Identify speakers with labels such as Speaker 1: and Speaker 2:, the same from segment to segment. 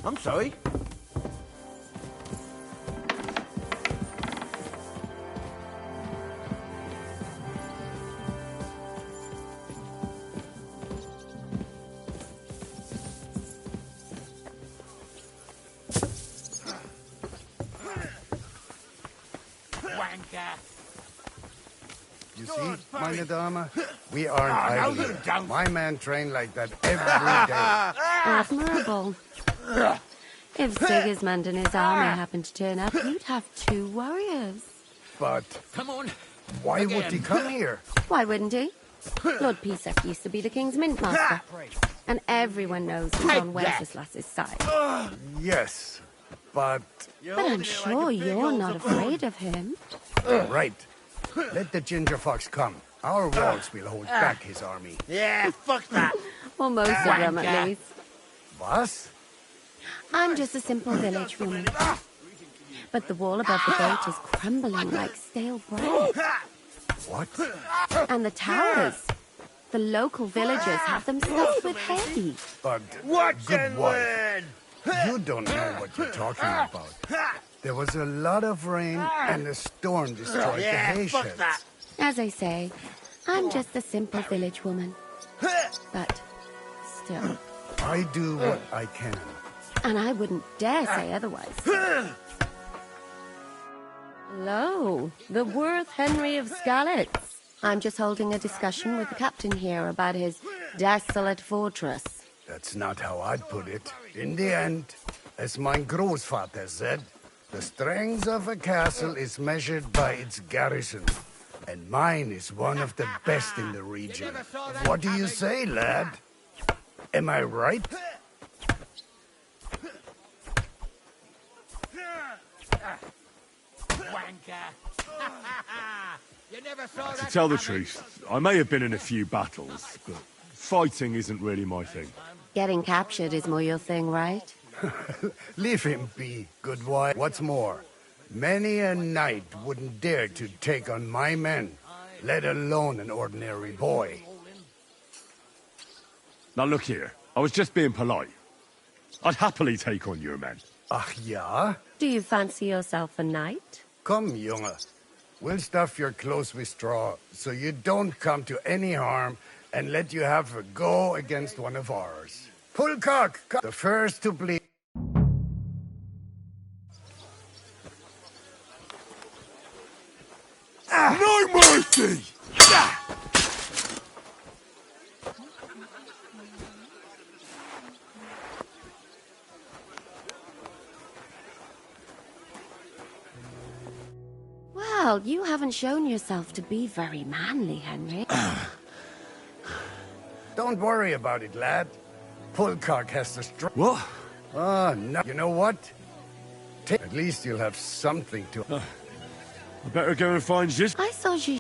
Speaker 1: I'm sorry.
Speaker 2: You see, meine Dame? We aren't idle. My man trained like that every day.
Speaker 3: Admirable. If Sigismund and his army happened to turn up, you'd have 2 warriors.
Speaker 2: But
Speaker 1: Come on.
Speaker 2: why would he come here?
Speaker 3: Why wouldn't he? Lord Pisek used to be the king's mint master. And everyone knows he's on Wenceslas's side.
Speaker 2: Yes, but...
Speaker 3: But I'm sure you're not afraid of him.
Speaker 2: Right. Let the ginger fox come. Our walls will hold back his army.
Speaker 1: Yeah, fuck that.
Speaker 3: Well, most of them at least.
Speaker 2: Was?
Speaker 3: I'm just a simple village woman. But the wall above the gate is crumbling like stale bread.
Speaker 2: What?
Speaker 3: And the towers. The local villagers have them stuffed with hay.
Speaker 2: But, good wife, you don't know what you're talking about. There was a lot of rain and the storm destroyed the hay sheds.
Speaker 3: As I say, I'm just a simple village woman. But still.
Speaker 2: I do what I can.
Speaker 3: And I wouldn't dare say otherwise. Hello, the Worth Henry of Skalitz. I'm just holding a discussion with the captain here about his desolate fortress.
Speaker 2: That's not how I'd put it. In the end, as my Großvater said, the strength of a castle is measured by its garrison. And mine is one of the best in the region. What do you say, lad? Am I right?
Speaker 4: To tell the truth, I may have been in a few battles, but fighting isn't really my thing.
Speaker 3: Getting captured is more your thing, right?
Speaker 2: Leave him be, good wife. What's more, many a knight wouldn't dare to take on my men, let alone an ordinary boy.
Speaker 4: Now look here, I was just being polite. I'd happily take on your men.
Speaker 2: Ach ja?
Speaker 3: Do you fancy yourself a knight?
Speaker 2: Come, Junge. We'll stuff your clothes with straw, so you don't come to any harm, and let you have a go against one of ours. Pull cock, the first to bleed.
Speaker 4: No mercy!
Speaker 3: Well, you haven't shown yourself to be very manly, Henry.
Speaker 2: Don't worry about it, lad. Pullcock has the strength.
Speaker 4: What?
Speaker 2: Ah, no. You know what? At least you'll have something to...
Speaker 4: I better go and find Ziz.
Speaker 3: I saw you...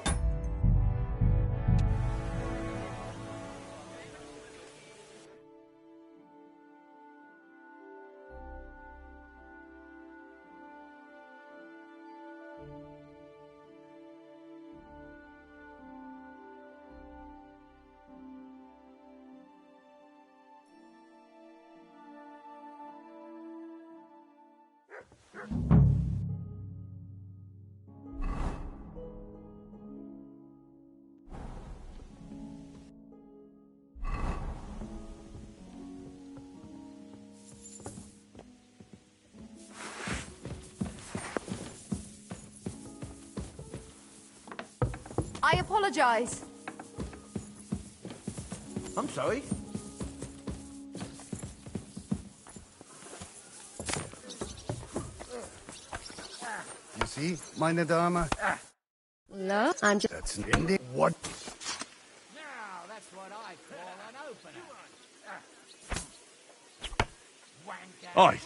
Speaker 5: I apologize.
Speaker 1: I'm sorry.
Speaker 2: You see, meine Dame?
Speaker 3: No, I'm just...
Speaker 2: That's indeed what...
Speaker 1: Now, that's what I call an opener.
Speaker 4: Aye.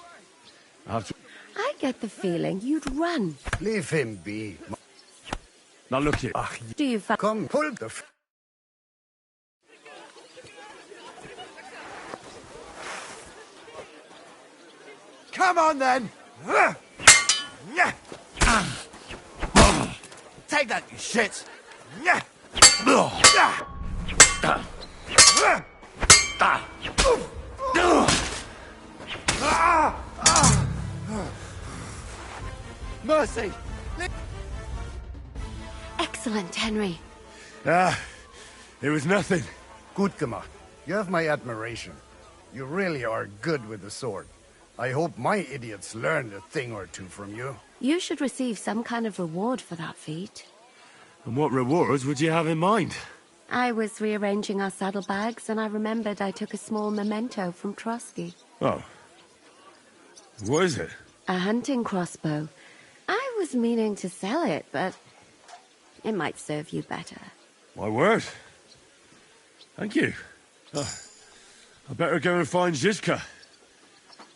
Speaker 4: I have to...
Speaker 3: I get the feeling you'd run.
Speaker 2: Leave him be.
Speaker 4: Now look here.
Speaker 2: Ach,
Speaker 3: Do you fa...
Speaker 2: come, pull the...
Speaker 1: Come on, then! Take that, you shits! mercy!
Speaker 3: Excellent, Henry.
Speaker 4: Ah, it was nothing.
Speaker 2: Good, Gama. You have my admiration. You really are good with the sword. I hope my idiots learned a thing or two from you.
Speaker 3: You should receive some kind of reward for that feat.
Speaker 4: And what rewards would you have in mind?
Speaker 3: I was rearranging our saddlebags, and I remembered I took a small memento from Trotsky.
Speaker 4: Oh. What is it?
Speaker 3: A hunting crossbow. I was meaning to sell it, but it might serve you better.
Speaker 4: My word. Thank you. Oh, I better go and find Zizka.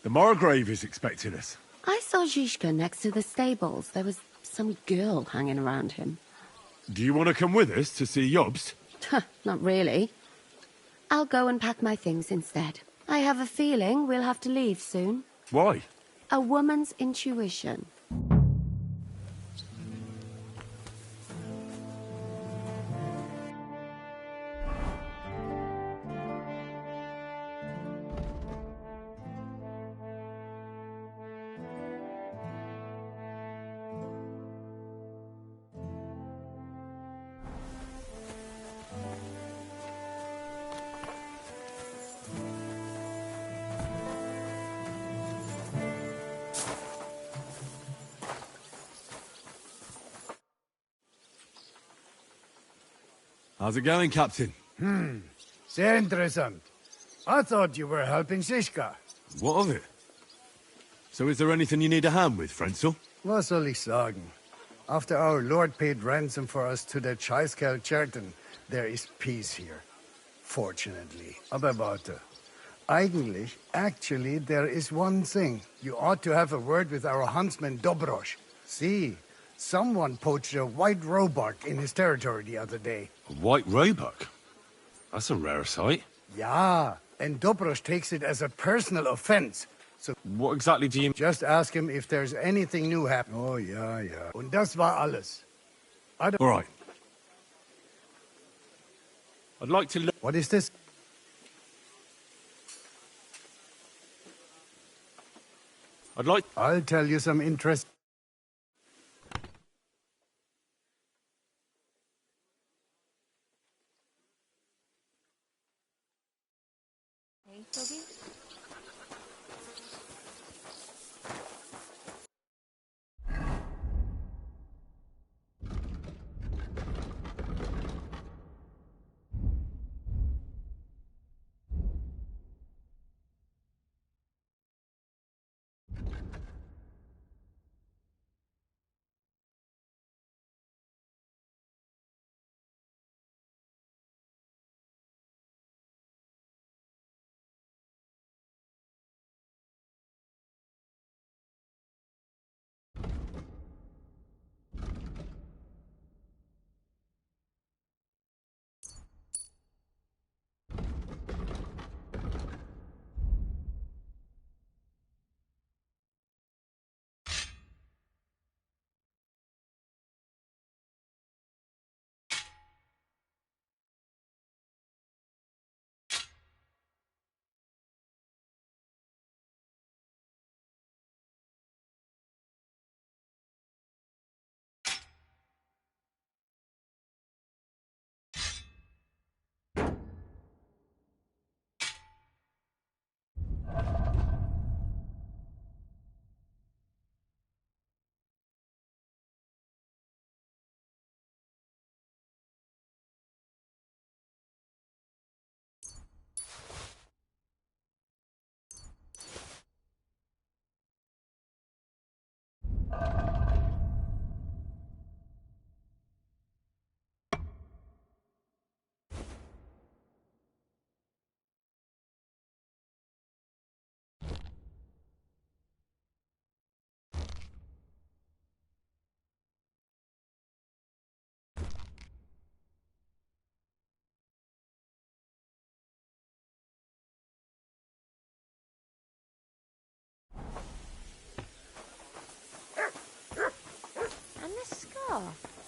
Speaker 4: The Margrave is expecting us.
Speaker 3: I saw Zizka next to the stables. There was some girl hanging around him.
Speaker 4: Do you want to come with us to see Jobst?
Speaker 3: Not really. I'll go and pack my things instead. I have a feeling we'll have to leave soon.
Speaker 4: Why?
Speaker 3: A woman's intuition.
Speaker 4: How's it going, Captain?
Speaker 2: Sehr interessant. I thought you were helping Zizka.
Speaker 4: What of it? So is there anything you need a hand with, Frenzel?
Speaker 2: Was soll ich sagen? After our lord paid ransom for us to the Chaiskel Cherton, there is peace here. Fortunately. Aber warte. Actually, there is one thing. You ought to have a word with our huntsman Dobrosh. See, someone poached a white roebuck in his territory the other day.
Speaker 4: A white roebuck? That's a rare sight.
Speaker 2: Yeah, and Dobrosh takes it as a personal offense. So
Speaker 4: What exactly do you...
Speaker 2: just ask him if there's anything new happening. Oh, yeah. Und das war alles.
Speaker 4: All right. I'd like to...
Speaker 2: What is this? I'll tell you some interest.
Speaker 5: Hey, Toby?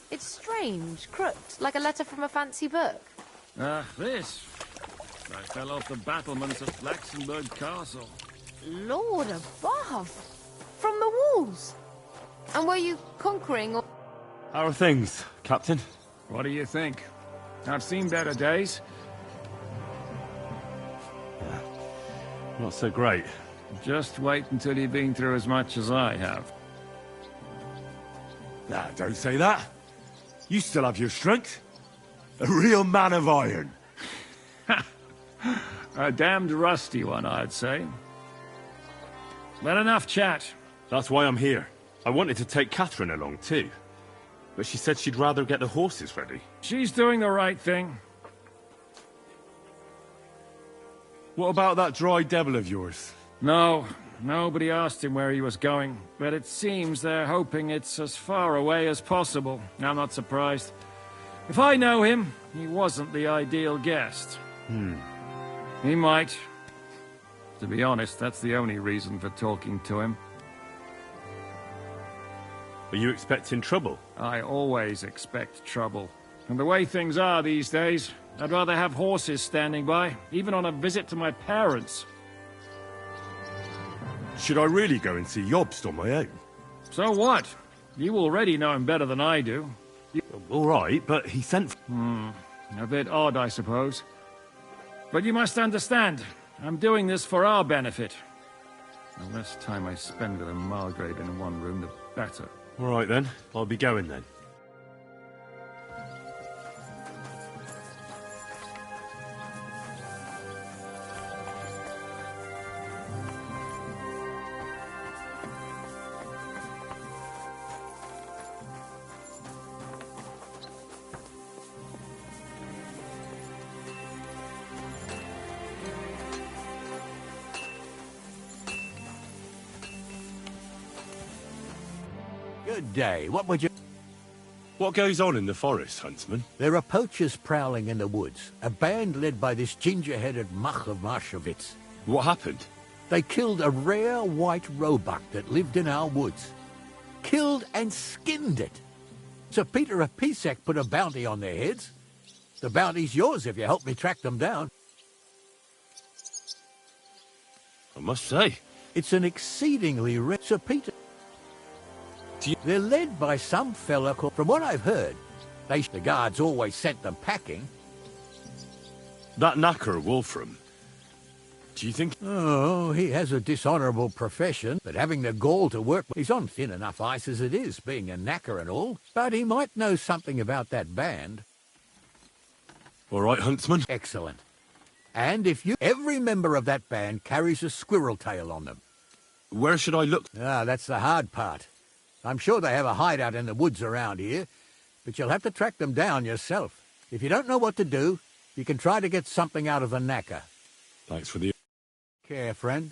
Speaker 5: It's strange, crooked, like a letter from a fancy book.
Speaker 6: This. I fell off the battlements of Flaxenberg Castle.
Speaker 5: Lord above! From the walls! And were you conquering or...
Speaker 4: How are things, Captain?
Speaker 6: What do you think? I've seen better days.
Speaker 4: Not so great.
Speaker 6: Just wait until you've been through as much as I have.
Speaker 4: Nah, don't say that. You still have your strength. A real man of iron.
Speaker 6: A damned rusty one, I'd say. But enough chat.
Speaker 4: That's why I'm here. I wanted to take Catherine along too. But she said she'd rather get the horses ready.
Speaker 6: She's doing the right thing.
Speaker 4: What about that dry devil of yours?
Speaker 6: No, nobody asked him where he was going, but it seems they're hoping it's as far away as possible. I'm not surprised. If I know him, he wasn't the ideal guest. He might. To be honest, that's the only reason for talking to him.
Speaker 4: Are you expecting trouble?
Speaker 6: I always expect trouble. And the way things are these days, I'd rather have horses standing by, even on a visit to my parents.
Speaker 4: Should I really go and see Jobst on my own?
Speaker 6: So what? You already know him better than I do.
Speaker 4: All right, but he sent...
Speaker 6: A bit odd, I suppose. But you must understand, I'm doing this for our benefit. The less time I spend with a Margrave in one room, the better.
Speaker 4: All right then, I'll be going then.
Speaker 7: Good day. What would you...
Speaker 4: What goes on in the forest, Huntsman?
Speaker 7: There are poachers prowling in the woods. A band led by this ginger-headed Mach of Marshowitz.
Speaker 4: What happened?
Speaker 7: They killed a rare white roebuck that lived in our woods. Killed and skinned it. Sir Peter of Pisek put a bounty on their heads. The bounty's yours if you help me track them down.
Speaker 4: I must say.
Speaker 7: It's an exceedingly rare... Sir Peter... They're led by some fella called... From what I've heard, the guards always sent them packing.
Speaker 4: That knacker Wolfram. Do you think...
Speaker 7: Oh, he has a dishonourable profession, but having the gall to work... He's on thin enough ice as it is, being a knacker and all. But he might know something about that band.
Speaker 4: All right, Huntsman.
Speaker 7: Excellent. And if you... Every member of that band carries a squirrel tail on them.
Speaker 4: Where should I look?
Speaker 7: Ah, that's the hard part. I'm sure they have a hideout in the woods around here, but you'll have to track them down yourself. If you don't know what to do, you can try to get something out of the knacker.
Speaker 4: Thanks for the...
Speaker 7: Care, friend.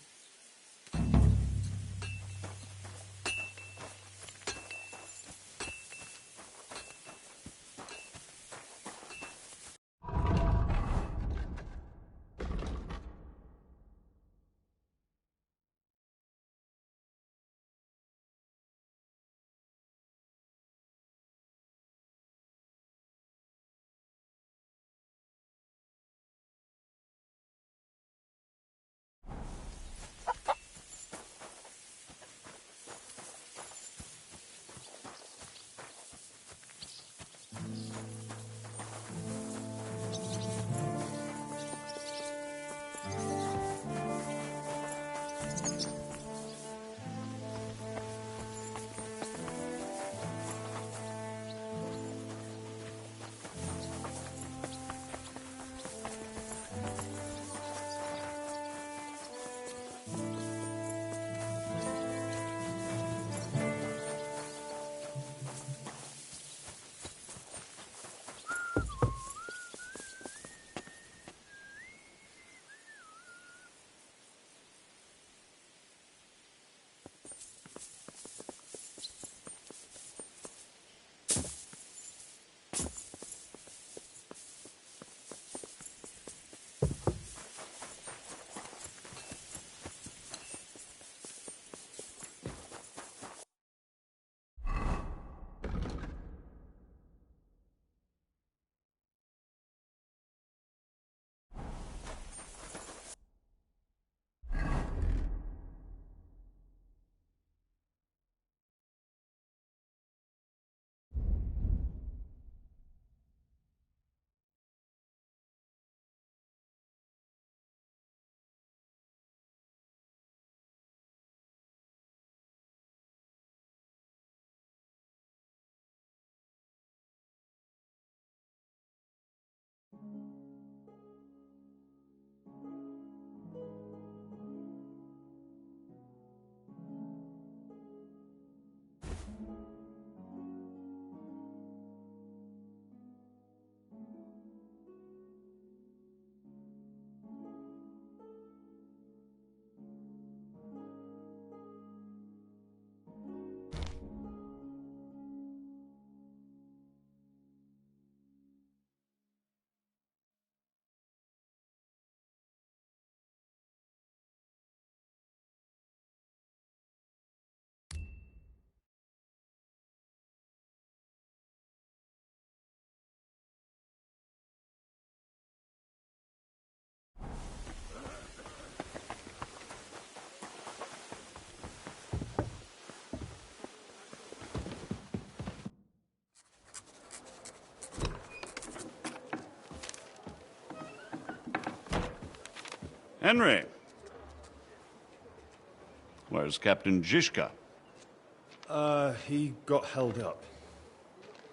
Speaker 8: Henry. Where's Captain Zizka?
Speaker 4: He got held up.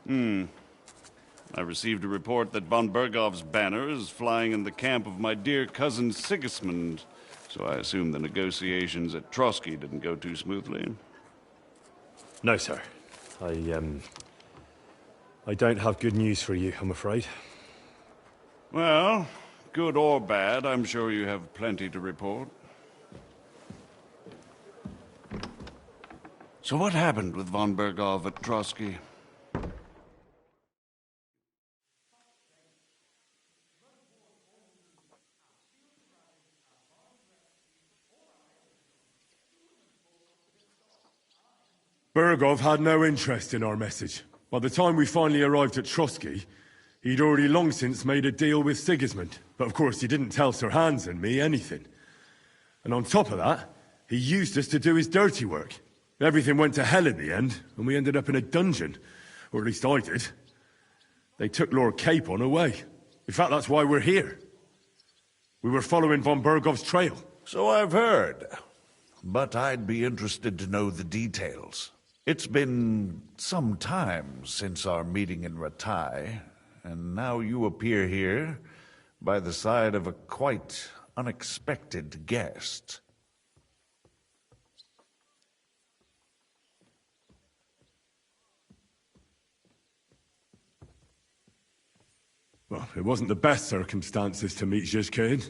Speaker 8: I received a report that von Bergov's banner is flying in the camp of my dear cousin Sigismund, so I assume the negotiations at Trotsky didn't go too smoothly.
Speaker 4: No, sir. I don't have good news for you, I'm afraid.
Speaker 8: Well, good or bad, I'm sure you have plenty to report. So what happened with von Bergov at Trotsky?
Speaker 4: Bergov had no interest in our message. By the time we finally arrived at Trotsky, he'd already long since made a deal with Sigismund. But of course, he didn't tell Sir Hans and me anything. And on top of that, he used us to do his dirty work. Everything went to hell in the end, and we ended up in a dungeon. Or at least I did. They took Lord Capon away. In fact, that's why we're here. We were following von Bergov's trail.
Speaker 9: So I've heard. But I'd be interested to know the details. It's been some time since our meeting in Ratai, and now you appear here by the side of a quite unexpected guest.
Speaker 4: Well, it wasn't the best circumstances to meet Zizka in.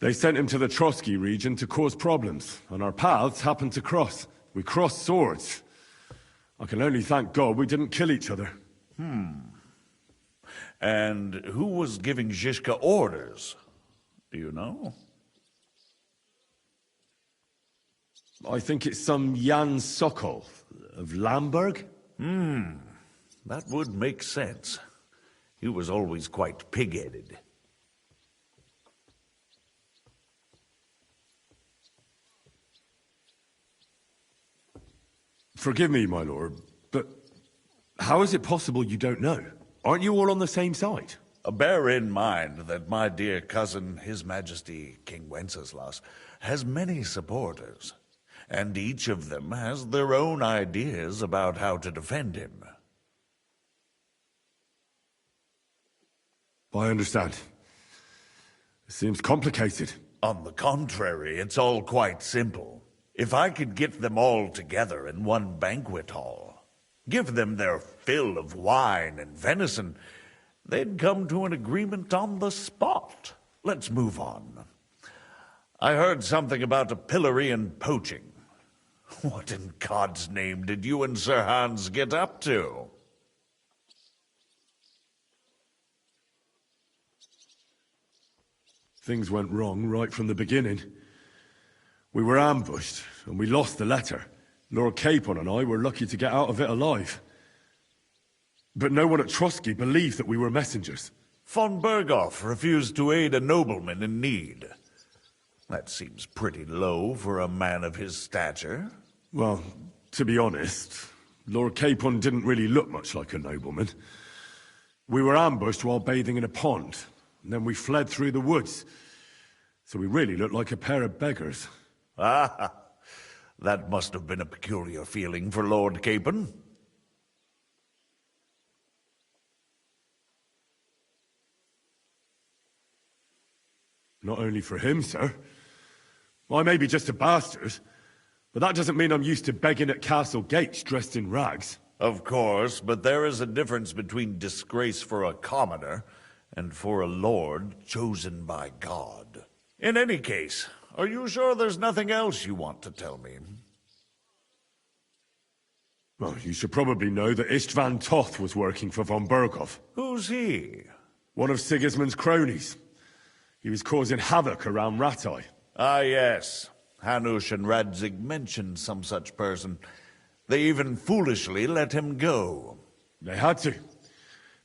Speaker 4: They sent him to the Trotsky region to cause problems, and our paths happened to cross. We crossed swords. I can only thank God we didn't kill each other.
Speaker 9: And who was giving Zizka orders? Do you know?
Speaker 4: I think it's some Jan Sokol of Lamberg.
Speaker 9: That would make sense. He was always quite pig-headed.
Speaker 4: Forgive me, my lord, but how is it possible you don't know? Aren't you all on the same side?
Speaker 9: Bear in mind that my dear cousin, His Majesty King Wenceslas, has many supporters, and each of them has their own ideas about how to defend him.
Speaker 4: I understand. It seems complicated.
Speaker 9: On the contrary, it's all quite simple. If I could get them all together in one banquet hall, give them their fill of wine and venison, they'd come to an agreement on the spot. Let's move on. I heard something about a pillory and poaching. What in God's name did you and Sir Hans get up to?
Speaker 4: Things went wrong right from the beginning. We were ambushed, and we lost the letter. Lord Capon and I were lucky to get out of it alive. But no one at Trotsky believed that we were messengers.
Speaker 9: Von Bergov refused to aid a nobleman in need. That seems pretty low for a man of his stature.
Speaker 4: Well, to be honest, Lord Capon didn't really look much like a nobleman. We were ambushed while bathing in a pond, and then we fled through the woods. So we really looked like a pair of beggars.
Speaker 9: Ah, that must have been a peculiar feeling for Lord Capon.
Speaker 4: Not only for him, sir. I may be just a bastard, but that doesn't mean I'm used to begging at castle gates dressed in rags.
Speaker 9: Of course, but there is a difference between disgrace for a commoner and for a lord chosen by God. In any case, are you sure there's nothing else you want to tell me?
Speaker 4: Well, you should probably know that Istvan Toth was working for von Bergov.
Speaker 9: Who's he?
Speaker 4: One of Sigismund's cronies. He was causing havoc around Ratai.
Speaker 9: Ah, yes. Hanush and Radzig mentioned some such person. They even foolishly let him go.
Speaker 4: They had to.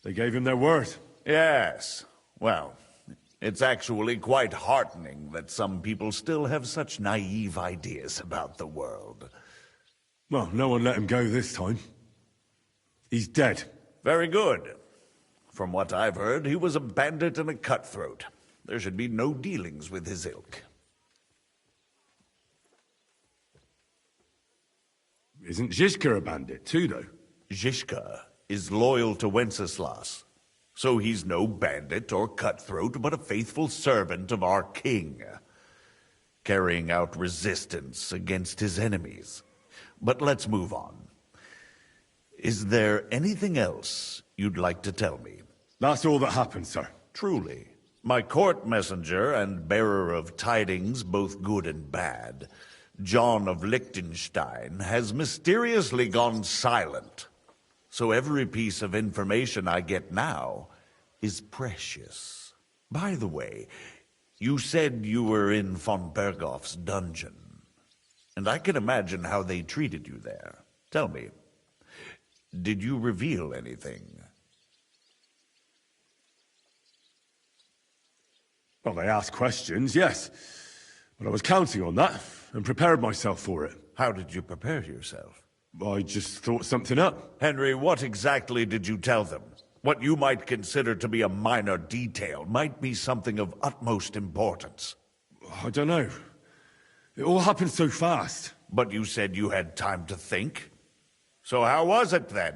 Speaker 4: They gave him their word.
Speaker 9: Yes. Well, it's actually quite heartening that some people still have such naive ideas about the world.
Speaker 4: Well, no one let him go this time. He's dead.
Speaker 9: Very good. From what I've heard, he was a bandit and a cutthroat. There should be no dealings with his ilk.
Speaker 4: Isn't Zizka a bandit too, though?
Speaker 9: Zizka is loyal to Wenceslas, so he's no bandit or cutthroat, but a faithful servant of our king, carrying out resistance against his enemies. But let's move on. Is there anything else you'd like to tell me?
Speaker 4: That's all that happened, sir.
Speaker 9: Truly. My court messenger and bearer of tidings, both good and bad, John of Liechtenstein, has mysteriously gone silent. So every piece of information I get now is precious. By the way, you said you were in von Bergoff's dungeon, and I can imagine how they treated you there. Tell me, did you reveal anything?
Speaker 4: Well, they asked questions, yes. But I was counting on that, and prepared myself for it.
Speaker 9: How did you prepare yourself?
Speaker 4: I just thought something up.
Speaker 9: Henry, what exactly did you tell them? What you might consider to be a minor detail might be something of utmost importance.
Speaker 4: I don't know. It all happened so fast.
Speaker 9: But you said you had time to think. So how was it then?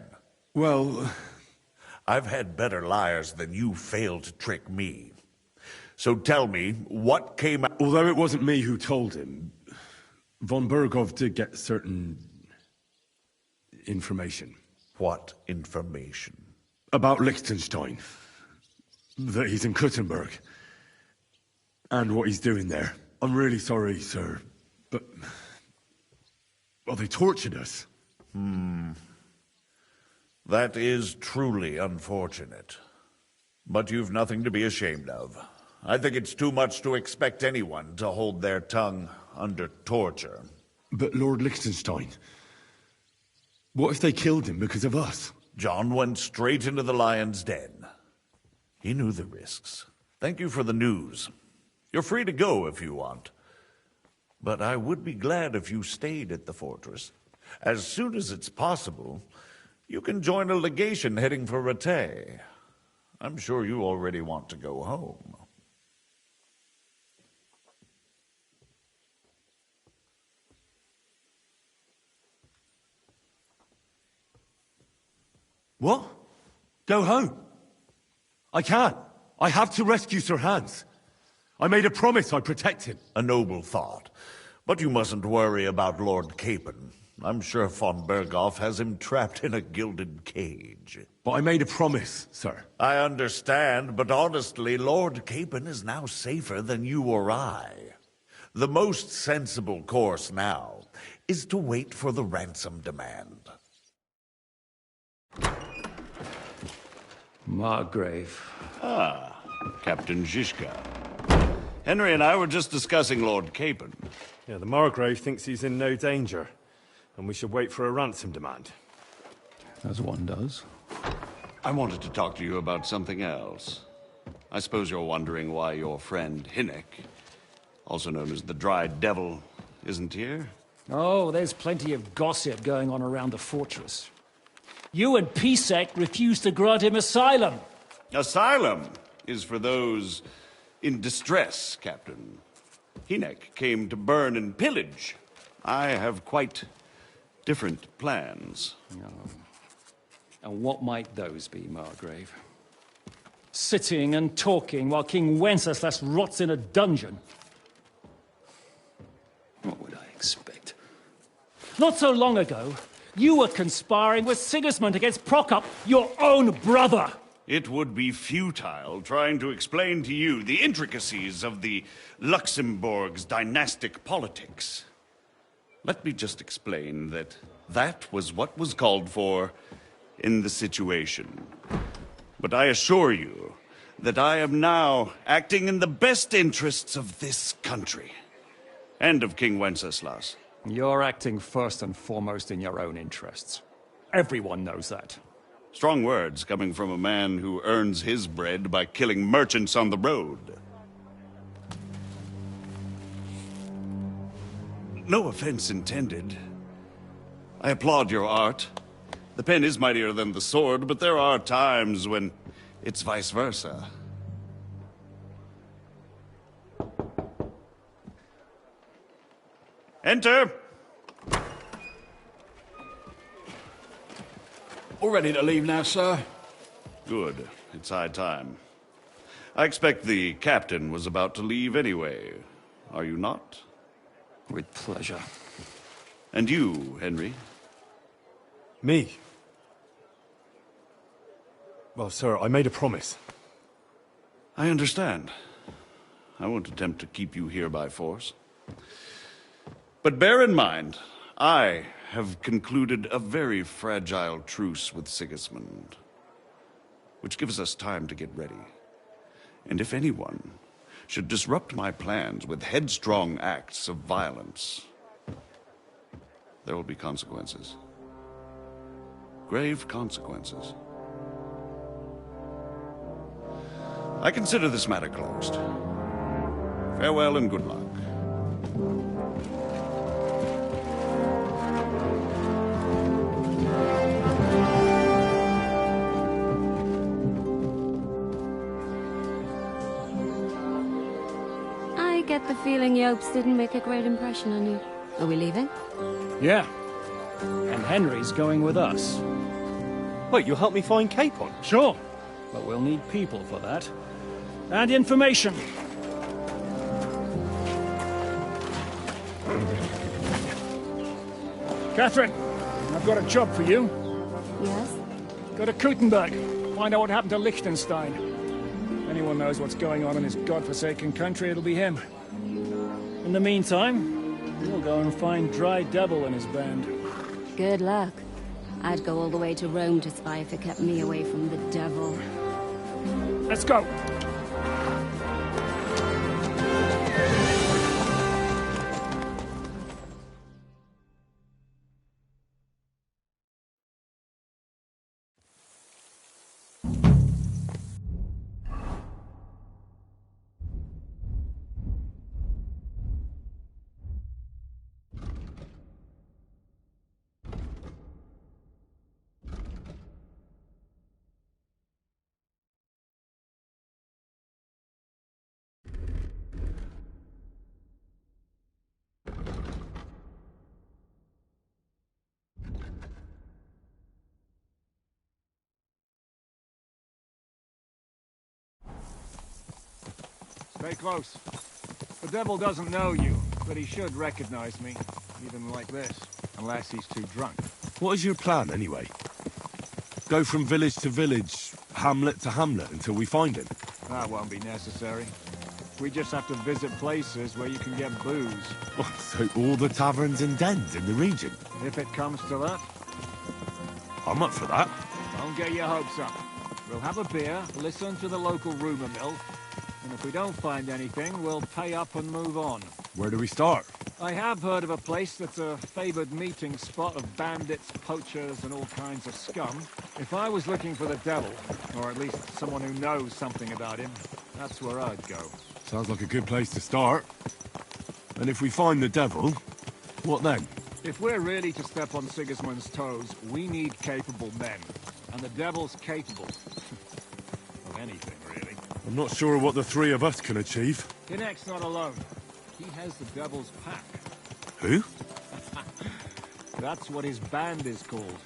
Speaker 4: Well,
Speaker 9: I've had better liars than you fail to trick me. So tell me, what came out?
Speaker 4: Although it wasn't me who told him, von Berghoff did get certain information.
Speaker 9: What information?
Speaker 4: About Liechtenstein. That he's in Kuttenberg. And what he's doing there. I'm really sorry, sir, but... well, they tortured us.
Speaker 9: That is truly unfortunate. But you've nothing to be ashamed of. I think it's too much to expect anyone to hold their tongue under torture.
Speaker 4: But Lord Liechtenstein... what if they killed him because of us?
Speaker 9: John went straight into the lion's den. He knew the risks. Thank you for the news. You're free to go if you want. But I would be glad if you stayed at the fortress. As soon as it's possible, you can join a legation heading for Rattay. I'm sure you already want to go home.
Speaker 4: What? Go home? I can't. I have to rescue Sir Hans. I made a promise I'd protect him.
Speaker 9: A noble thought. But you mustn't worry about Lord Capon. I'm sure von Berghoff has him trapped in a gilded cage.
Speaker 4: But I made a promise, sir.
Speaker 9: I understand, but honestly, Lord Capon is now safer than you or I. The most sensible course now is to wait for the ransom demand.
Speaker 6: Margrave.
Speaker 8: Ah, Captain Zizka. Henry and I were just discussing Lord Capon.
Speaker 4: Yeah, the Margrave thinks he's in no danger, and we should wait for a ransom demand.
Speaker 6: As one does.
Speaker 8: I wanted to talk to you about something else. I suppose you're wondering why your friend Hinnek, also known as the Dried Devil, isn't here?
Speaker 6: Oh, there's plenty of gossip going on around the fortress. You and Pisek refused to grant him asylum.
Speaker 8: Asylum is for those in distress, Captain. Hinnek came to burn and pillage. I have quite different plans.
Speaker 6: Oh. And what might those be, Margrave? Sitting and talking while King Wenceslas rots in a dungeon. What would I expect? Not so long ago, you were conspiring with Sigismund against Prokop, your own brother.
Speaker 8: It would be futile trying to explain to you the intricacies of the Luxembourg's dynastic politics. Let me just explain that that was what was called for in the situation. But I assure you that I am now acting in the best interests of this country and of King Wenceslas.
Speaker 6: You're acting first and foremost in your own interests. Everyone knows that.
Speaker 8: Strong words coming from a man who earns his bread by killing merchants on the road. No offense intended. I applaud your art. The pen is mightier than the sword, but there are times when it's vice versa. Enter!
Speaker 10: All ready to leave now, sir?
Speaker 8: Good. It's high time. I expect the captain was about to leave anyway. Are you not?
Speaker 6: With pleasure.
Speaker 8: And you, Henry?
Speaker 4: Me? Well, sir, I made a promise.
Speaker 8: I understand. I won't attempt to keep you here by force. But bear in mind, I have concluded a very fragile truce with Sigismund, which gives us time to get ready. And if anyone should disrupt my plans with headstrong acts of violence, there will be consequences. Grave consequences. I consider this matter closed. Farewell and good luck.
Speaker 3: I get the feeling Yopes didn't make a great impression on you. Are we leaving?
Speaker 6: Yeah. And Henry's going with us.
Speaker 11: Wait, you'll help me find Capon?
Speaker 6: Sure. But we'll need people for that. And information. Catherine, I've got a job for you.
Speaker 3: Yes?
Speaker 6: Go to Kuttenberg. Find out what happened to Liechtenstein. If anyone knows what's going on in his godforsaken country, it'll be him. In the meantime, we'll go and find Dry Devil and his band.
Speaker 3: Good luck. I'd go all the way to Rome to spy if it kept me away from the devil.
Speaker 6: Let's go! Stay close. The devil doesn't know you, but he should recognize me, even like this, unless he's too drunk.
Speaker 11: What is your plan, anyway? Go from village to village, hamlet to hamlet, until we find him?
Speaker 6: That won't be necessary. We just have to visit places where you can get booze.
Speaker 11: Oh, so all the taverns and dens in the region?
Speaker 6: If it comes to that.
Speaker 11: I'm up for that.
Speaker 6: Don't get your hopes up. We'll have a beer, listen to the local rumour mill, and if we don't find anything, we'll pay up and move on.
Speaker 11: Where do we start?
Speaker 6: I have heard of a place that's a favoured meeting spot of bandits, poachers, and all kinds of scum. If I was looking for the devil, or at least someone who knows something about him, that's where I'd go.
Speaker 11: Sounds like a good place to start. And if we find the devil, what then?
Speaker 6: If we're really to step on Sigismund's toes, we need capable men. And the devil's capable. Of anything, really.
Speaker 11: I'm not sure what the three of us can achieve.
Speaker 6: Kinect's not alone. He has the devil's pack.
Speaker 11: Who?
Speaker 6: That's what his band is called.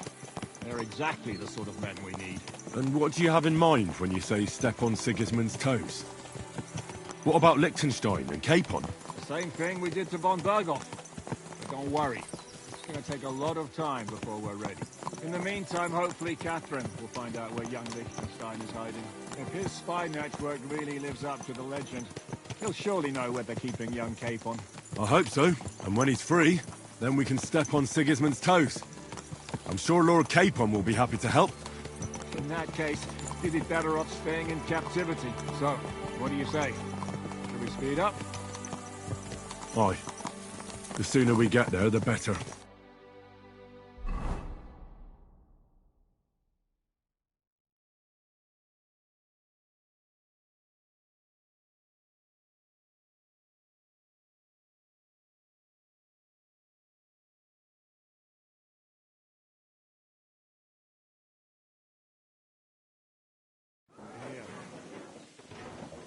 Speaker 6: They're exactly the sort of men we need.
Speaker 11: And what do you have in mind when you say step on Sigismund's toes? What about Liechtenstein and Capon?
Speaker 6: The same thing we did to von Berghoff. But don't worry. It's going to take a lot of time before we're ready. In the meantime, hopefully Catherine will find out where young Liechtenstein is hiding. If his spy network really lives up to the legend, he'll surely know where they're keeping young Capon.
Speaker 11: I hope so. And when he's free, then we can step on Sigismund's toes. I'm sure Lord Capon will be happy to help.
Speaker 6: In that case, he'd be better off staying in captivity. So, what do you say? Should we speed up?
Speaker 11: Aye. The sooner we get there, the better.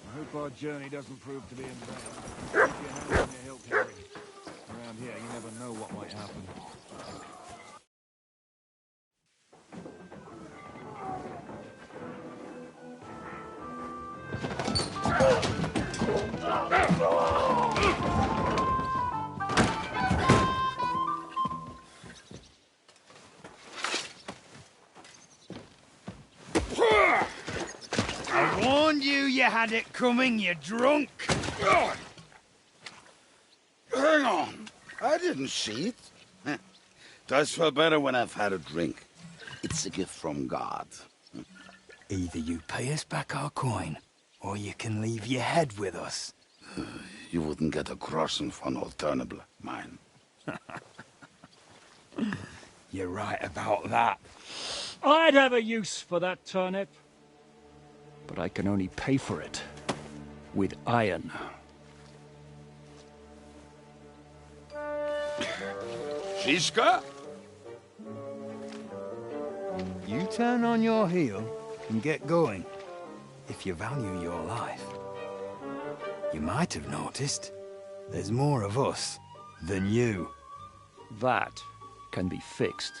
Speaker 6: I hope our journey doesn't prove to be in vain. Keep your hands on your hilt, Harry. Around here, you never know what might happen.
Speaker 2: I warned you had it coming, you drunk.
Speaker 12: Hang on. I didn't see it. Does feel better when I've had a drink. It's a gift from God.
Speaker 1: Either you pay us back our coin, or you can leave your head with us.
Speaker 12: You wouldn't get a crossing for an alternative mine.
Speaker 1: You're right about that.
Speaker 6: I'd have a use for that turnip. But I can only pay for it with iron.
Speaker 12: Shiska?
Speaker 1: You turn on your heel and get going, if you value your life. You might have noticed there's more of us than you.
Speaker 6: That can be fixed.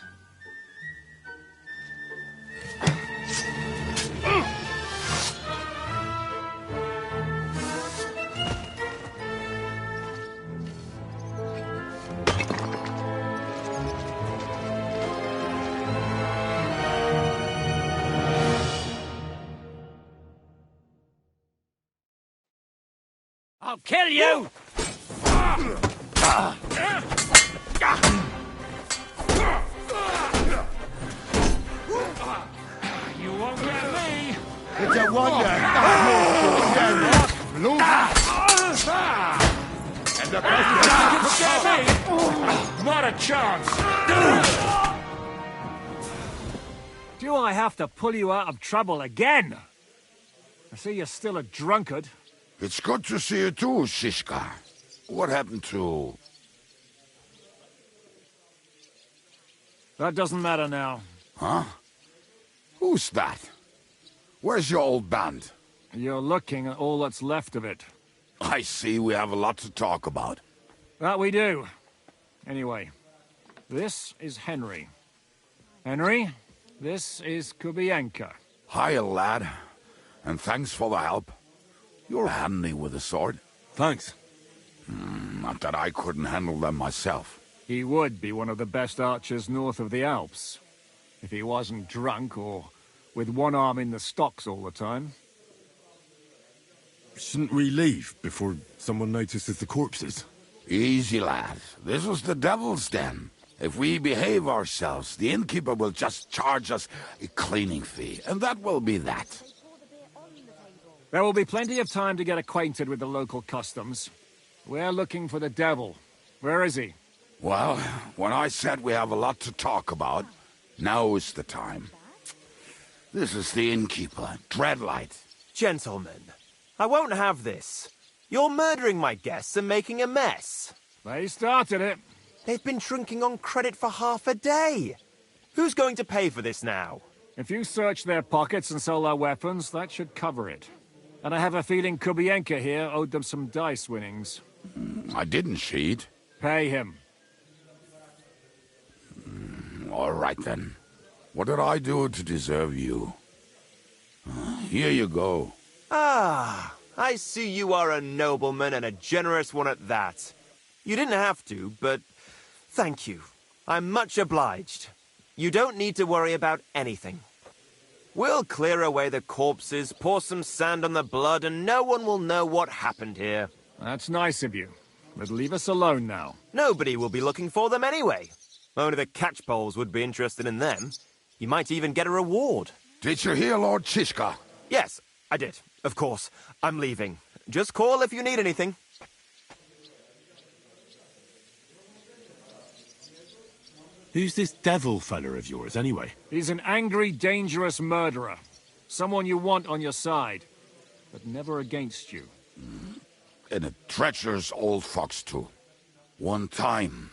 Speaker 1: I'll kill you!
Speaker 6: You won't get me!
Speaker 2: It's a wonder.
Speaker 6: And the best can get me! Not a chance! Do I have to pull you out of trouble again? I see you're still a drunkard.
Speaker 12: It's good to see you too, Shishka. What happened to...
Speaker 6: That doesn't matter now.
Speaker 12: Huh? Who's that? Where's your old band?
Speaker 6: You're looking at all that's left of it.
Speaker 12: I see we have a lot to talk about.
Speaker 6: That we do. Anyway, this is Henry. Henry, this is Kubienka.
Speaker 12: Hiya, lad. And thanks for the help. You're handy with a sword.
Speaker 11: Thanks.
Speaker 12: Not that I couldn't handle them myself.
Speaker 6: He would be one of the best archers north of the Alps. If he wasn't drunk or with one arm in the stocks all the time.
Speaker 11: Shouldn't we leave before someone notices the corpses?
Speaker 12: Easy, lad. This was the devil's den. If we behave ourselves, the innkeeper will just charge us a cleaning fee, and that will be that.
Speaker 6: There will be plenty of time to get acquainted with the local customs. We're looking for the devil. Where is he?
Speaker 12: Well, when I said we have a lot to talk about, now is the time. This is the innkeeper, Dreadlight.
Speaker 13: Gentlemen, I won't have this. You're murdering my guests and making a mess.
Speaker 6: They started it.
Speaker 13: They've been drinking on credit for half a day. Who's going to pay for this now?
Speaker 6: If you search their pockets and sell their weapons, that should cover it. And I have a feeling Kubienka here owed them some dice winnings.
Speaker 12: I didn't cheat.
Speaker 6: Pay him.
Speaker 12: All right, then. What did I do to deserve you? Here you go.
Speaker 13: Ah, I see you are a nobleman and a generous one at that. You didn't have to, but thank you. I'm much obliged. You don't need to worry about anything. We'll clear away the corpses, pour some sand on the blood, and no one will know what happened here.
Speaker 6: That's nice of you. But leave us alone now.
Speaker 13: Nobody will be looking for them anyway. Only the catchpoles would be interested in them. You might even get a reward.
Speaker 12: Did you hear Lord Chishka?
Speaker 13: Yes, I did. Of course. I'm leaving. Just call if you need anything.
Speaker 11: Who's this devil fella of yours, anyway?
Speaker 6: He's an angry, dangerous murderer. Someone you want on your side, but never against you.
Speaker 12: And a treacherous old fox, too. One time,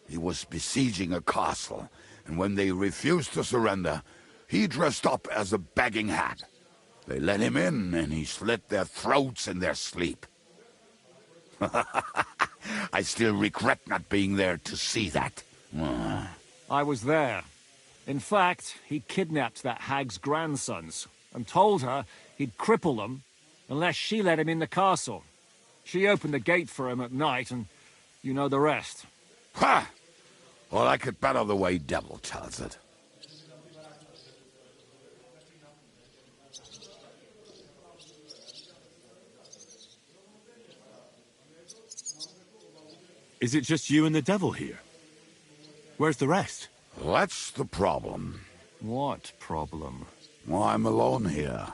Speaker 12: he was besieging a castle, and when they refused to surrender, he dressed up as a begging hag. They let him in, and he slit their throats in their sleep. I still regret not being there to see that.
Speaker 6: I was there. In fact, he kidnapped that hag's grandsons and told her he'd cripple them unless she let him in the castle. She opened the gate for him at night, and you know the rest.
Speaker 12: Ha! Well, I could better the way Devil tells it.
Speaker 11: Is it just you and the Devil here? Where's the rest?
Speaker 12: That's the problem.
Speaker 6: What problem?
Speaker 12: Well, I'm alone here.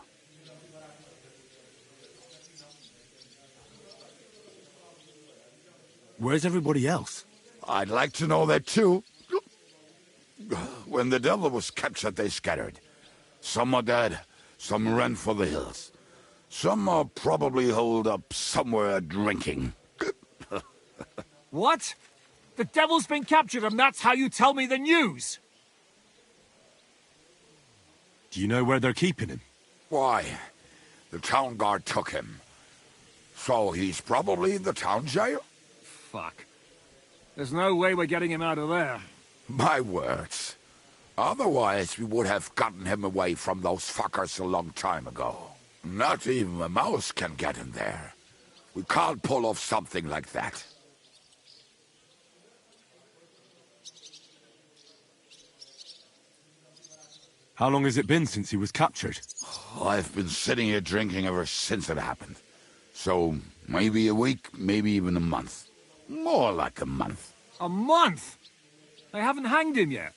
Speaker 11: Where's everybody else?
Speaker 12: I'd like to know that too. When the Devil was captured, they scattered. Some are dead, some ran for the hills. Some are probably holed up somewhere drinking.
Speaker 6: What? The Devil's been captured and that's how you tell me the news?
Speaker 11: Do you know where they're keeping him?
Speaker 12: Why? The town guard took him. So he's probably in the town jail?
Speaker 6: Fuck. There's no way we're getting him out of there.
Speaker 12: My words. Otherwise, we would have gotten him away from those fuckers a long time ago. Not even a mouse can get him there. We can't pull off something like that.
Speaker 11: How long has it been since he was captured?
Speaker 12: I've been sitting here drinking ever since it happened. So, maybe a week, maybe even a month. More like a month.
Speaker 6: A month? They haven't hanged him yet.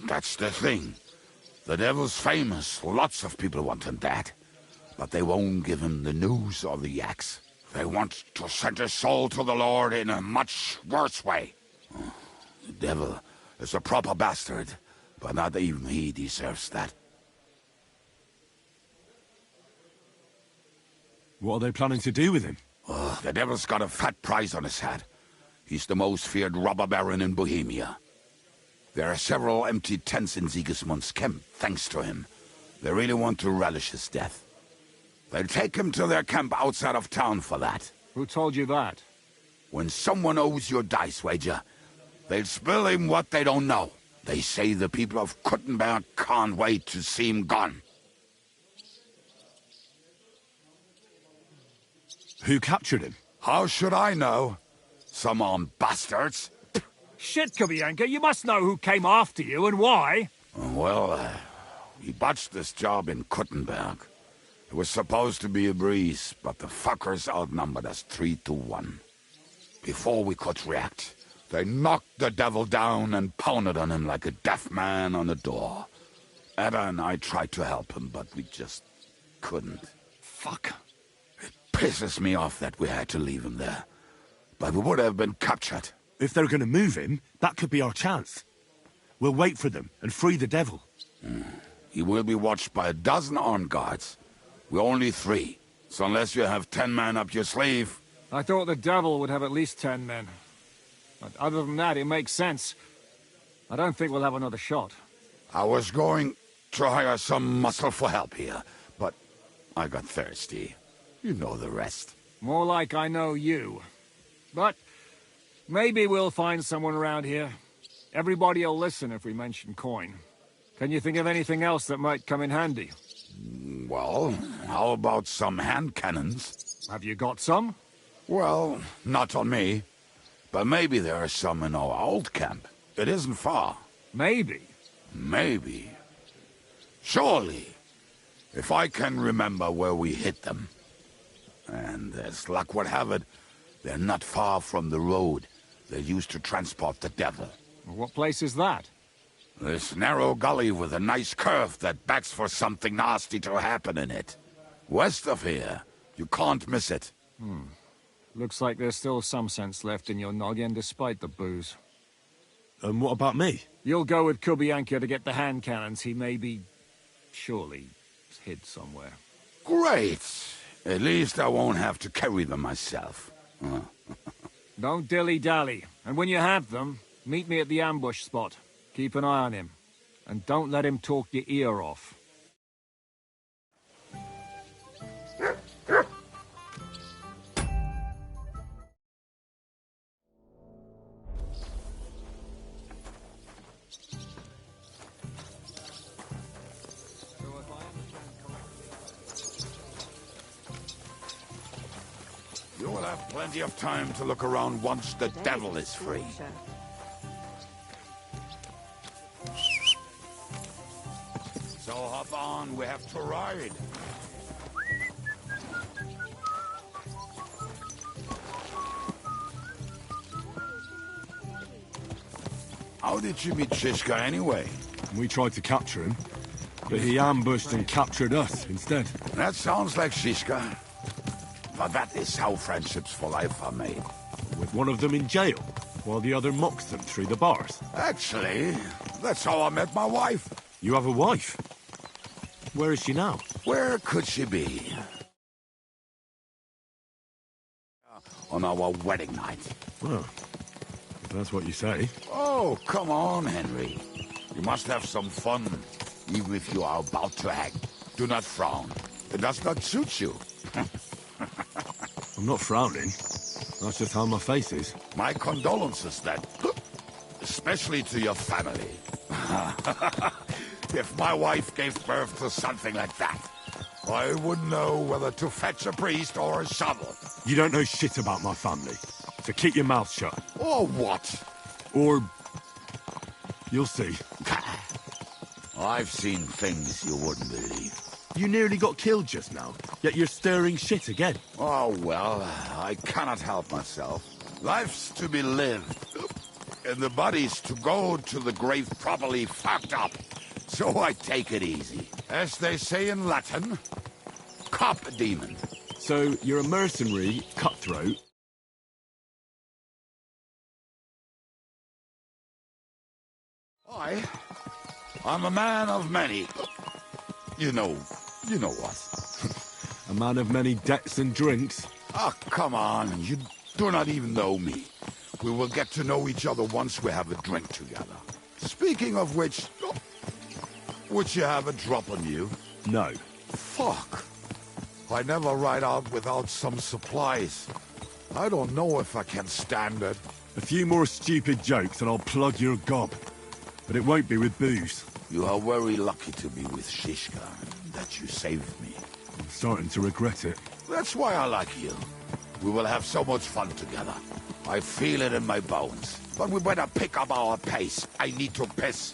Speaker 12: That's the thing. The Devil's famous. Lots of people want him dead. But they won't give him the news or the axe. They want to send his soul to the Lord in a much worse way. The Devil is a proper bastard. But not even he deserves that.
Speaker 11: What are they planning to do with him?
Speaker 12: The Devil's got a fat price on his head. He's the most feared robber baron in Bohemia. There are several empty tents in Sigismund's camp, thanks to him. They really want to relish his death. They'll take him to their camp outside of town for that.
Speaker 6: Who told you that?
Speaker 12: When someone owes you a dice wager, they'll spill him what they don't know. They say the people of Kuttenberg can't wait to see him gone.
Speaker 11: Who captured him?
Speaker 12: How should I know? Some armed bastards.
Speaker 6: Shit, Kubianka, you must know who came after you and why.
Speaker 12: Well, we botched this job in Kuttenberg. It was supposed to be a breeze, but the fuckers outnumbered us 3-1. Before we could react, they knocked the Devil down and pounded on him like a deaf man on a door. Ada and I tried to help him, but we just couldn't.
Speaker 6: Fuck.
Speaker 12: It pisses me off that we had to leave him there. But we would have been captured.
Speaker 11: If they're going to move him, that could be our chance. We'll wait for them and free the Devil.
Speaker 12: He will be watched by a dozen armed guards. We're only 3. So unless you have 10 men up your sleeve...
Speaker 6: I thought the Devil would have at least 10 men. But other than that, it makes sense. I don't think we'll have another shot.
Speaker 12: I was going to hire some muscle for help here, but I got thirsty. You know the rest.
Speaker 6: More like I know you. But maybe we'll find someone around here. Everybody will listen if we mention coin. Can you think of anything else that might come in handy?
Speaker 12: Well, how about some hand cannons?
Speaker 6: Have you got some?
Speaker 12: Well, not on me. But maybe there are some in our old camp. It isn't far.
Speaker 6: Maybe.
Speaker 12: Maybe. Surely. If I can remember where we hit them. And as luck would have it, they're not far from the road they used to transport the Devil.
Speaker 6: What place is that?
Speaker 12: This narrow gully with a nice curve that begs for something nasty to happen in it. West of here. You can't miss it.
Speaker 6: Looks like there's still some sense left in your noggin despite the booze.
Speaker 11: And what about me?
Speaker 6: You'll go with Kubianka to get the hand cannons. He may be... surely hid somewhere.
Speaker 12: Great. At least I won't have to carry them myself.
Speaker 6: Don't dilly-dally. And when you have them, meet me at the ambush spot. Keep an eye on him. And don't let him talk your ear off.
Speaker 12: You will have plenty of time to look around once the devil is free. So hop on, we have to ride. How did you meet Shishka anyway?
Speaker 11: We tried to capture him, but he ambushed and captured us instead.
Speaker 12: That sounds like Shishka. But that is how friendships for life are made.
Speaker 11: With one of them in jail, while the other mocks them through the bars.
Speaker 12: Actually, that's how I met my wife.
Speaker 11: You have a wife? Where is she now?
Speaker 12: Where could she be? On our wedding night.
Speaker 11: Well, if that's what you say.
Speaker 12: Oh, come on, Henry. You must have some fun, even if you are about to act. Do not frown. It does not suit you.
Speaker 11: I'm not frowning. That's just how my face is.
Speaker 12: My condolences, then. Especially to your family. If my wife gave birth to something like that, I wouldn't know whether to fetch a priest or a shovel.
Speaker 11: You don't know shit about my family, so keep your mouth shut.
Speaker 12: Or what?
Speaker 11: Or... you'll see.
Speaker 12: I've seen things you wouldn't believe.
Speaker 11: You nearly got killed just now, yet you're stirring shit again.
Speaker 12: Oh, well, I cannot help myself. Life's to be lived, and the body's to go to the grave properly fucked up. So I take it easy. As they say in Latin, cop a demon.
Speaker 11: So you're a mercenary, cutthroat.
Speaker 12: I'm a man of many. You know what?
Speaker 11: A man of many debts and drinks.
Speaker 12: Oh, come on. You do not even know me. We will get to know each other once we have a drink together. Speaking of which, would you have a drop on you?
Speaker 11: No.
Speaker 12: Fuck. I never ride out without some supplies. I don't know if I can stand it.
Speaker 11: A few more stupid jokes and I'll plug your gob. But it won't be with booze.
Speaker 12: You are very lucky to be with Shishka, that you saved me.
Speaker 11: I'm starting to regret it.
Speaker 12: That's why I like you. We will have so much fun together. I feel it in my bones. But we better pick up our pace. I need to piss.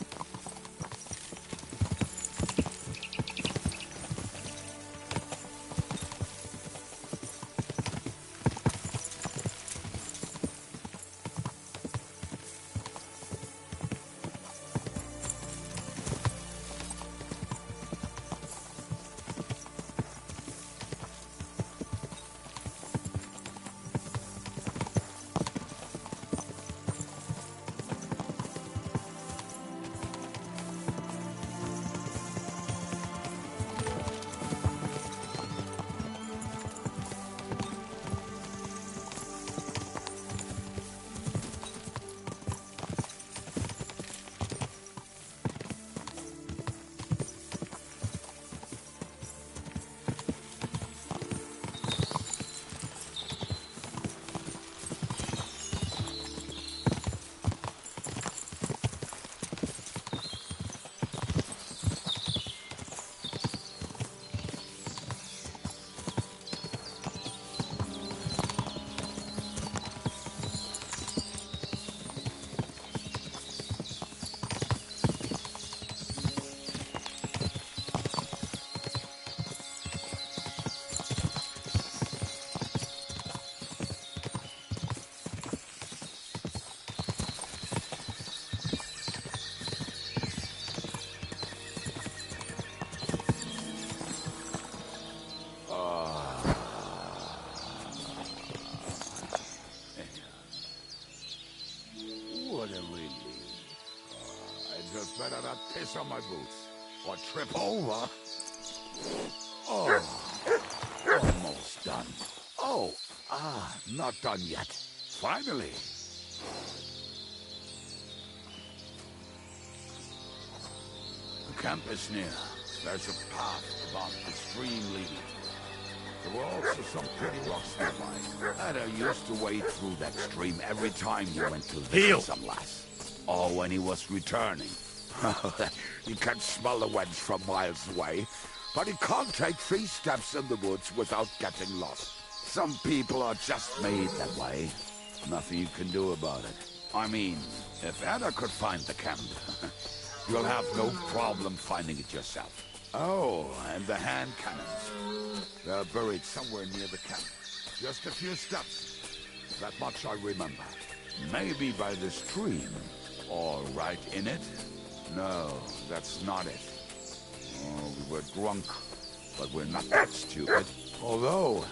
Speaker 12: Better not piss on my boots or trip over. Oh, almost done. Oh, not done yet. Finally. The camp is near. There's a path above the stream leading. There were also some pretty rocks nearby. And I used to wade through that stream every time he went to visit some lass. Or when he was returning. He can smell the wench from miles away, but he can't take 3 steps in the woods without getting lost. Some people are just made that way. Nothing you can do about it. I mean, if Ada could find the camp, you'll have no problem finding it yourself. Oh, and the hand cannons. They're buried somewhere near the camp. Just a few steps. That much I remember. Maybe by the stream. Or right in it? No, that's not it. Oh, we were drunk. But we're not that stupid. Although,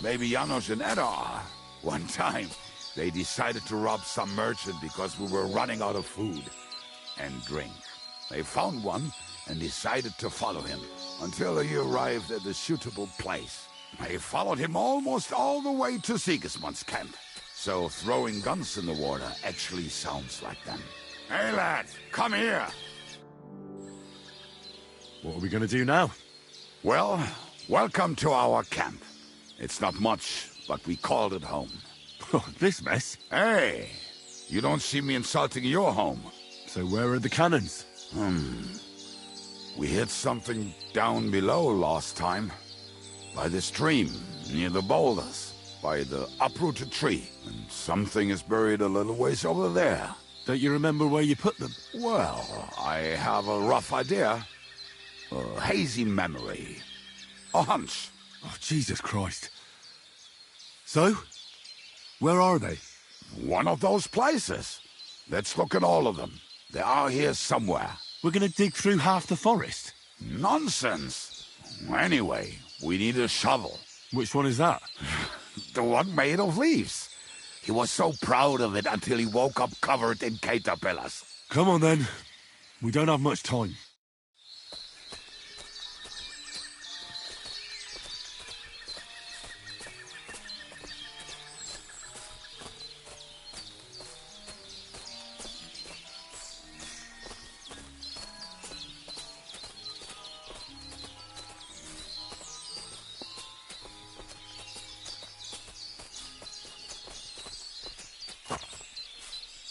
Speaker 12: maybe Janos and Edda are. One time, they decided to rob some merchant because we were running out of food and drink. They found one and decided to follow him until he arrived at a suitable place. They followed him almost all the way to Sigismund's camp. So throwing guns in the water actually sounds like them. Hey lad, come here!
Speaker 11: What are we gonna do now?
Speaker 12: Well, welcome to our camp. It's not much, but we called it home.
Speaker 11: Oh, this mess?
Speaker 12: Hey, you don't see me insulting your home.
Speaker 11: So where are the cannons?
Speaker 12: We hit something down below last time. By the stream, near the boulders, by the uprooted tree. And something is buried a little ways over there.
Speaker 11: Don't you remember where you put them?
Speaker 12: Well, I have a rough idea. A hazy memory. A hunch.
Speaker 11: Oh, Jesus Christ. So? Where are they?
Speaker 12: One of those places. Let's look at all of them. They are here somewhere.
Speaker 11: We're gonna dig through half the forest.
Speaker 12: Nonsense. Anyway, we need a shovel.
Speaker 11: Which one is that?
Speaker 12: The one made of leaves. He was so proud of it until he woke up covered in caterpillars.
Speaker 11: Come on then. We don't have much time.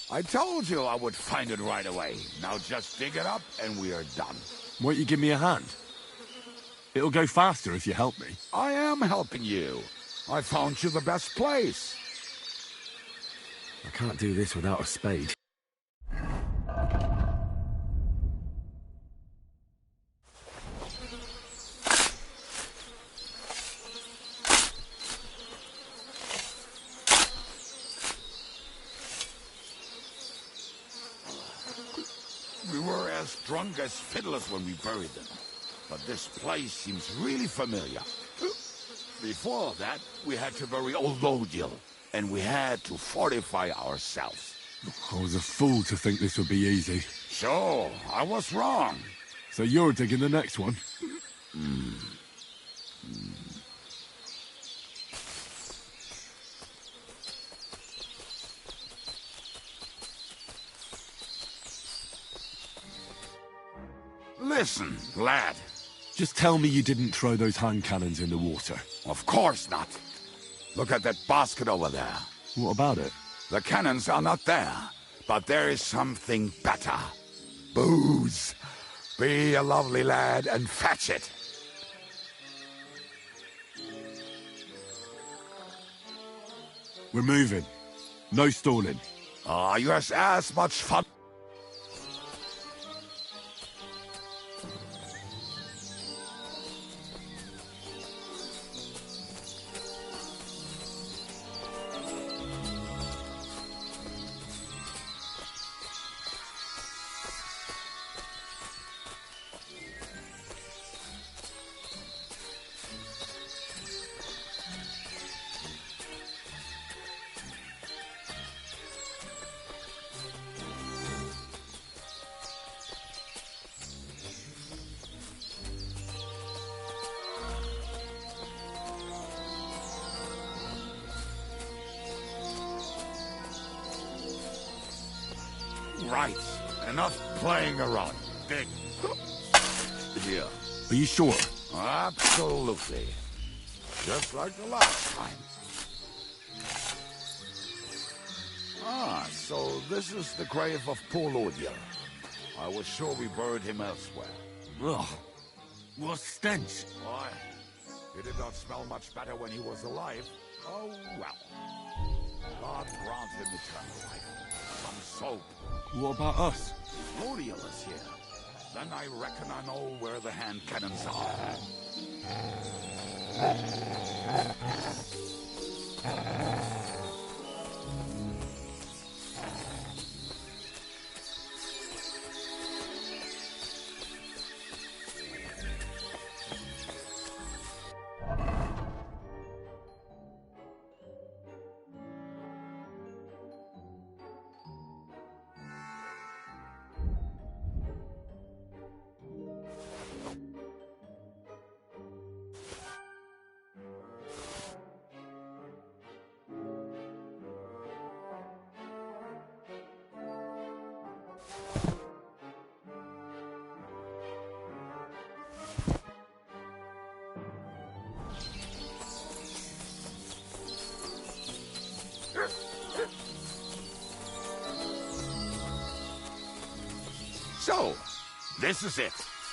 Speaker 12: I told you I would find it right away. Now just dig it up and we are done.
Speaker 11: Won't you give me a hand? It'll go faster if you help me.
Speaker 12: I am helping you. I found you the best place.
Speaker 11: I can't do this without a spade.
Speaker 12: We were as drunk as fiddlers when we buried them. But this place seems really familiar. Before that, we had to bury old Lodil, and we had to fortify ourselves.
Speaker 11: I was a fool to think this would be easy.
Speaker 12: So, I was wrong.
Speaker 11: So you're digging the next one?
Speaker 12: Listen, lad.
Speaker 11: Just tell me you didn't throw those hand cannons in the water.
Speaker 12: Of course not. Look at that basket over there.
Speaker 11: What about it?
Speaker 12: The cannons are not there, but there is something better. Booze. Be a lovely lad and fetch it.
Speaker 11: We're moving. No stalling.
Speaker 12: You have as much fun. Right. Enough playing around. Dig. Here.
Speaker 11: Are you sure?
Speaker 12: Absolutely. Just like the last time. So this is the grave of poor Lodya. I was sure we buried him elsewhere.
Speaker 11: Ugh. What stench.
Speaker 12: Why? He did not smell much better when he was alive. Oh, well. God grant him eternal life. Some soap.
Speaker 11: What about us?
Speaker 12: Lodiel is here. Then I reckon I know where the hand cannons are. So, this is it.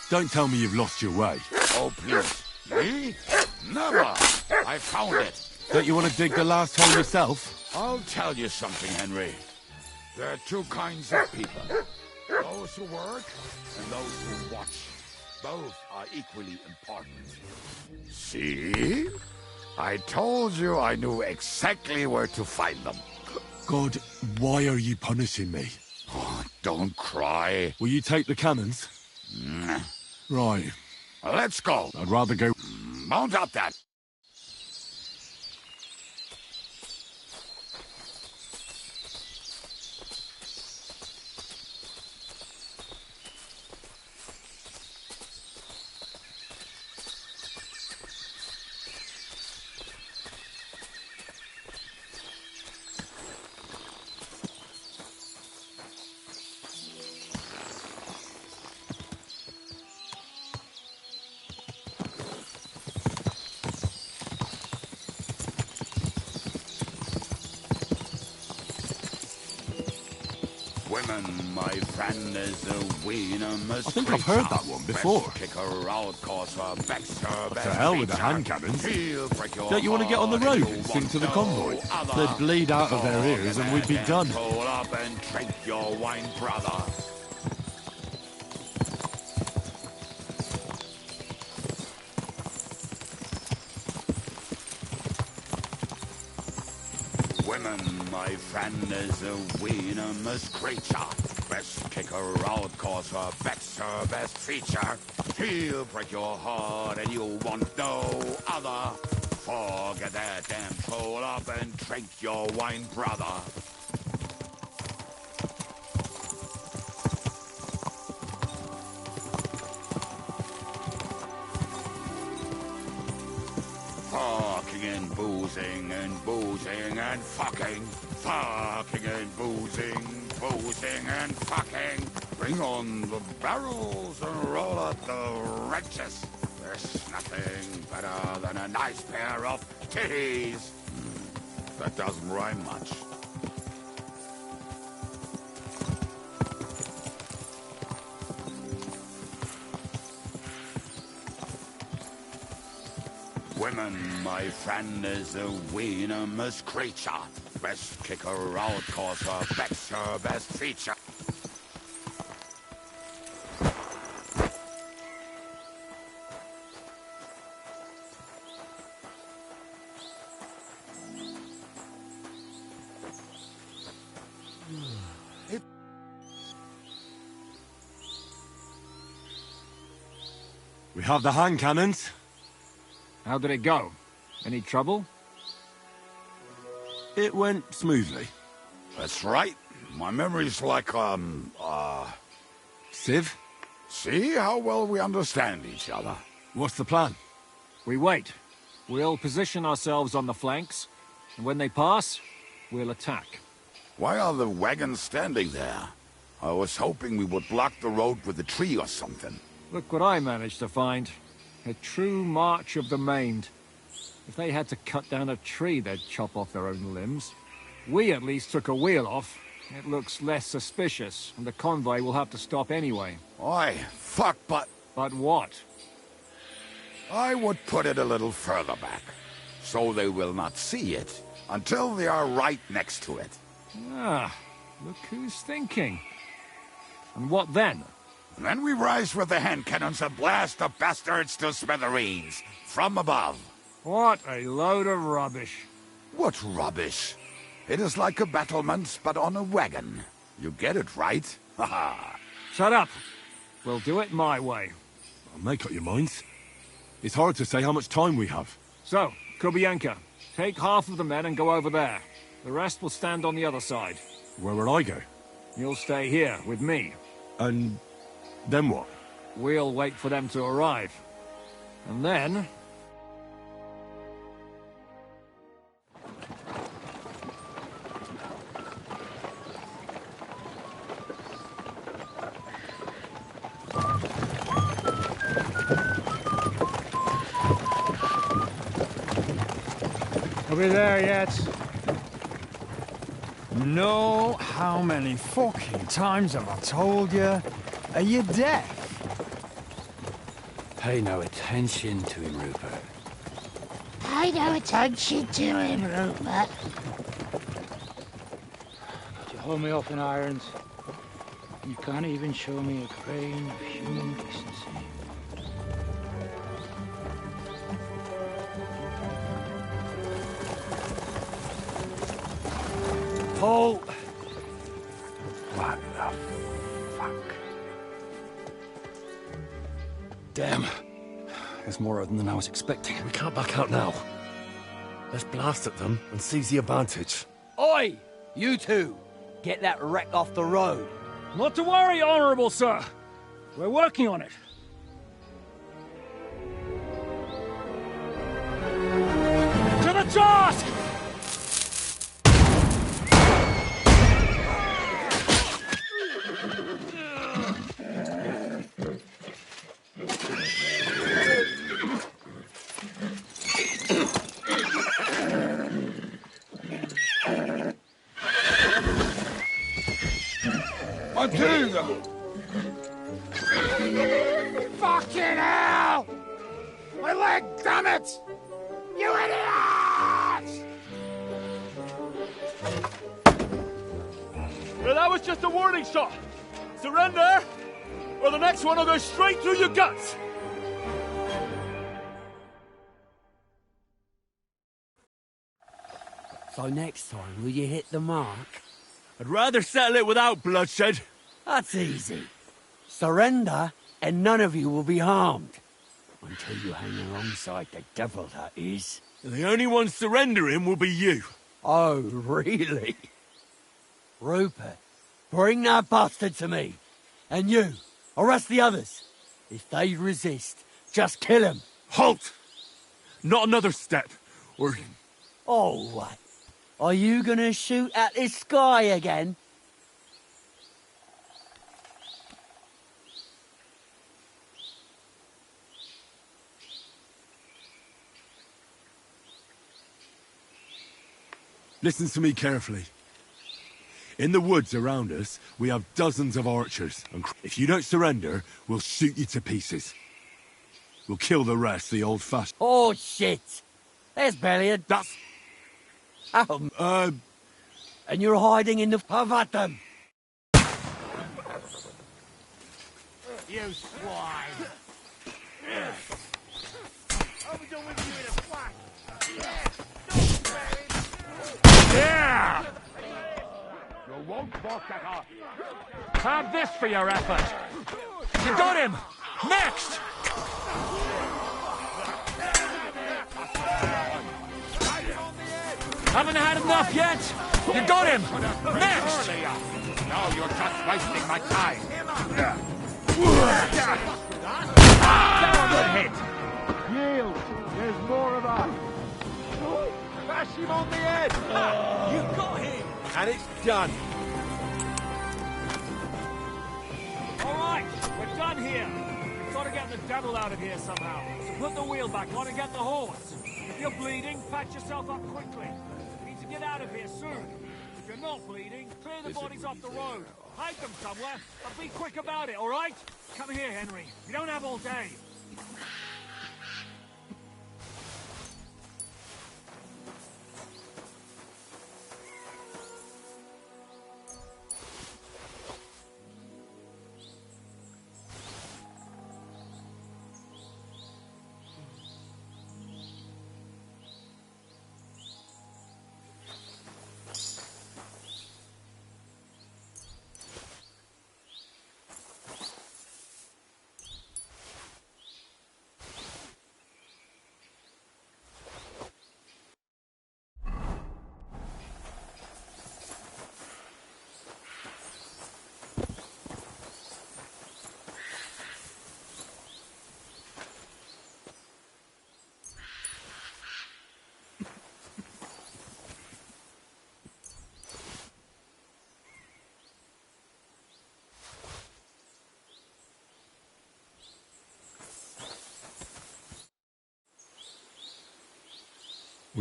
Speaker 11: Don't tell me you've lost your way.
Speaker 12: Oh, please. Me? Never. I found it.
Speaker 11: Don't you want to dig the last hole yourself?
Speaker 12: I'll tell you something, Henry. There are two kinds of people. Those who work and those who watch. Both are equally important. See? I told you I knew exactly where to find them.
Speaker 11: God, why are you punishing me?
Speaker 12: Oh, don't cry.
Speaker 11: Will you take the cannons? Right.
Speaker 12: Let's go.
Speaker 11: I'd rather go...
Speaker 12: Mount up then. Women, my friend, is a venomous
Speaker 11: I think I've heard that one before.
Speaker 12: Kick her out, cause her back's her
Speaker 11: To hell with the hand cannons. Don't you want to get on the road and sing to the convoy? They'd bleed out of their ears and we'd be done.
Speaker 12: Pull up and drink your wine, brother. Women, my friend, is a venomous creature. Best kick her out, cause her back's her best feature. She'll break your heart and you'll want no other. Forget that and pull up and drink your wine, brother. Fucking and boozing and boozing and fucking. Fucking and boozing, boozing and fucking. Bring on the barrels and roll out the wrenches. There's nothing better than a nice pair of titties. That doesn't rhyme much. Women, my friend, is a venomous creature. Best kick her out, cause her back's her best feature.
Speaker 11: We have the hand cannons.
Speaker 6: How did it go? Any trouble?
Speaker 11: It went smoothly.
Speaker 12: That's right. My memory's like,
Speaker 11: Civ?
Speaker 12: See how well we understand each other.
Speaker 11: What's the plan?
Speaker 6: We wait. We'll position ourselves on the flanks, and when they pass, we'll attack.
Speaker 12: Why are the wagons standing there? I was hoping we would block the road with a tree or something.
Speaker 6: Look what I managed to find. A true march of the maimed. If they had to cut down a tree, they'd chop off their own limbs. We at least took a wheel off. It looks less suspicious, and the convoy will have to stop anyway.
Speaker 12: Oi, fuck, but...
Speaker 6: But what?
Speaker 12: I would put it a little further back, so they will not see it until they are right next to it.
Speaker 6: Ah, look who's thinking. And what then?
Speaker 12: Then we rise with the hand cannons and blast the bastards to smithereens, from above.
Speaker 6: What a load of rubbish.
Speaker 12: What rubbish? It is like a battlement, but on a wagon. You get it, right? Ha-ha.
Speaker 6: Shut up. We'll do it my way.
Speaker 11: Make up your minds. It's hard to say how much time we have.
Speaker 6: So, Kubienka, take half of the men and go over there. The rest will stand on the other side.
Speaker 11: Where will I go?
Speaker 6: You'll stay here with me.
Speaker 11: And then what?
Speaker 6: We'll wait for them to arrive. And then...
Speaker 1: Are we there yet? No, how many fucking times have I told you? Are you deaf?
Speaker 14: Pay no attention to him, Rupert.
Speaker 15: Pay no attention to him, Rupert.
Speaker 14: You hold me up in irons. You can't even show me a grain of human decency.
Speaker 1: Paul!
Speaker 14: What the fuck?
Speaker 10: Damn. There's more of them than I was expecting. We can't back out now. Let's blast at them and seize the advantage.
Speaker 16: Oi! You two! Get that wreck off the road.
Speaker 6: Not to worry, Honourable Sir. We're working on it. To the task!
Speaker 15: Fucking hell! My leg, damn it! You idiots!
Speaker 4: Well, that was just a warning shot. Surrender, or the next one will go straight through your guts.
Speaker 16: So next time, will you hit the mark?
Speaker 4: I'd rather settle it without bloodshed.
Speaker 16: That's easy. Surrender, and none of you will be harmed. Until you hang alongside the devil, that is.
Speaker 4: The only one surrendering will be you.
Speaker 16: Oh, really? Rupert, bring that bastard to me. And you, arrest the others. If they resist, just kill them.
Speaker 4: Halt! Not another step, or...
Speaker 16: Oh, what? Are you gonna shoot at the sky again?
Speaker 11: Listen to me carefully. In the woods around us, we have dozens of archers. And if you don't surrender, we'll shoot you to pieces. We'll kill the rest the old-fashioned...
Speaker 16: Oh, shit! There's barely a...
Speaker 11: That's...
Speaker 16: And you're hiding in the pavatum.
Speaker 15: You swine! I'll be done with you in a flash!
Speaker 6: Yeah!
Speaker 15: You won't balk at us!
Speaker 6: Have this for your effort. You got him! Next! Haven't had enough yet? You got him! Next!
Speaker 15: Now you're just wasting my time.
Speaker 6: Good hit!
Speaker 15: Yield! There's more of us! Bash him on the head!
Speaker 13: You got him! And it's done.
Speaker 6: All right, we're done here. We've got to get the devil out of here somehow. So put the wheel back on and get the horse. If you're bleeding, patch yourself up quickly. We need to get out of here soon. If you're not bleeding, clear the bodies off the road. Hide them somewhere, but be quick about it, all right? Come here, Henry. We don't have all day.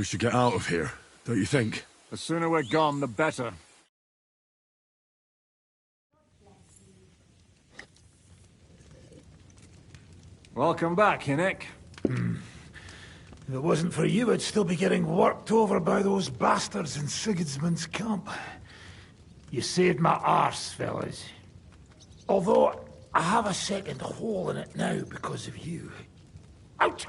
Speaker 4: we should get out of here, don't you think?
Speaker 6: The sooner we're gone, the better. Welcome back, Hinnick.
Speaker 15: If it wasn't for you, I'd still be getting worked over by those bastards in Sigismund's camp. You saved my arse, fellas. Although, I have a second hole in it now because of you. Ouch!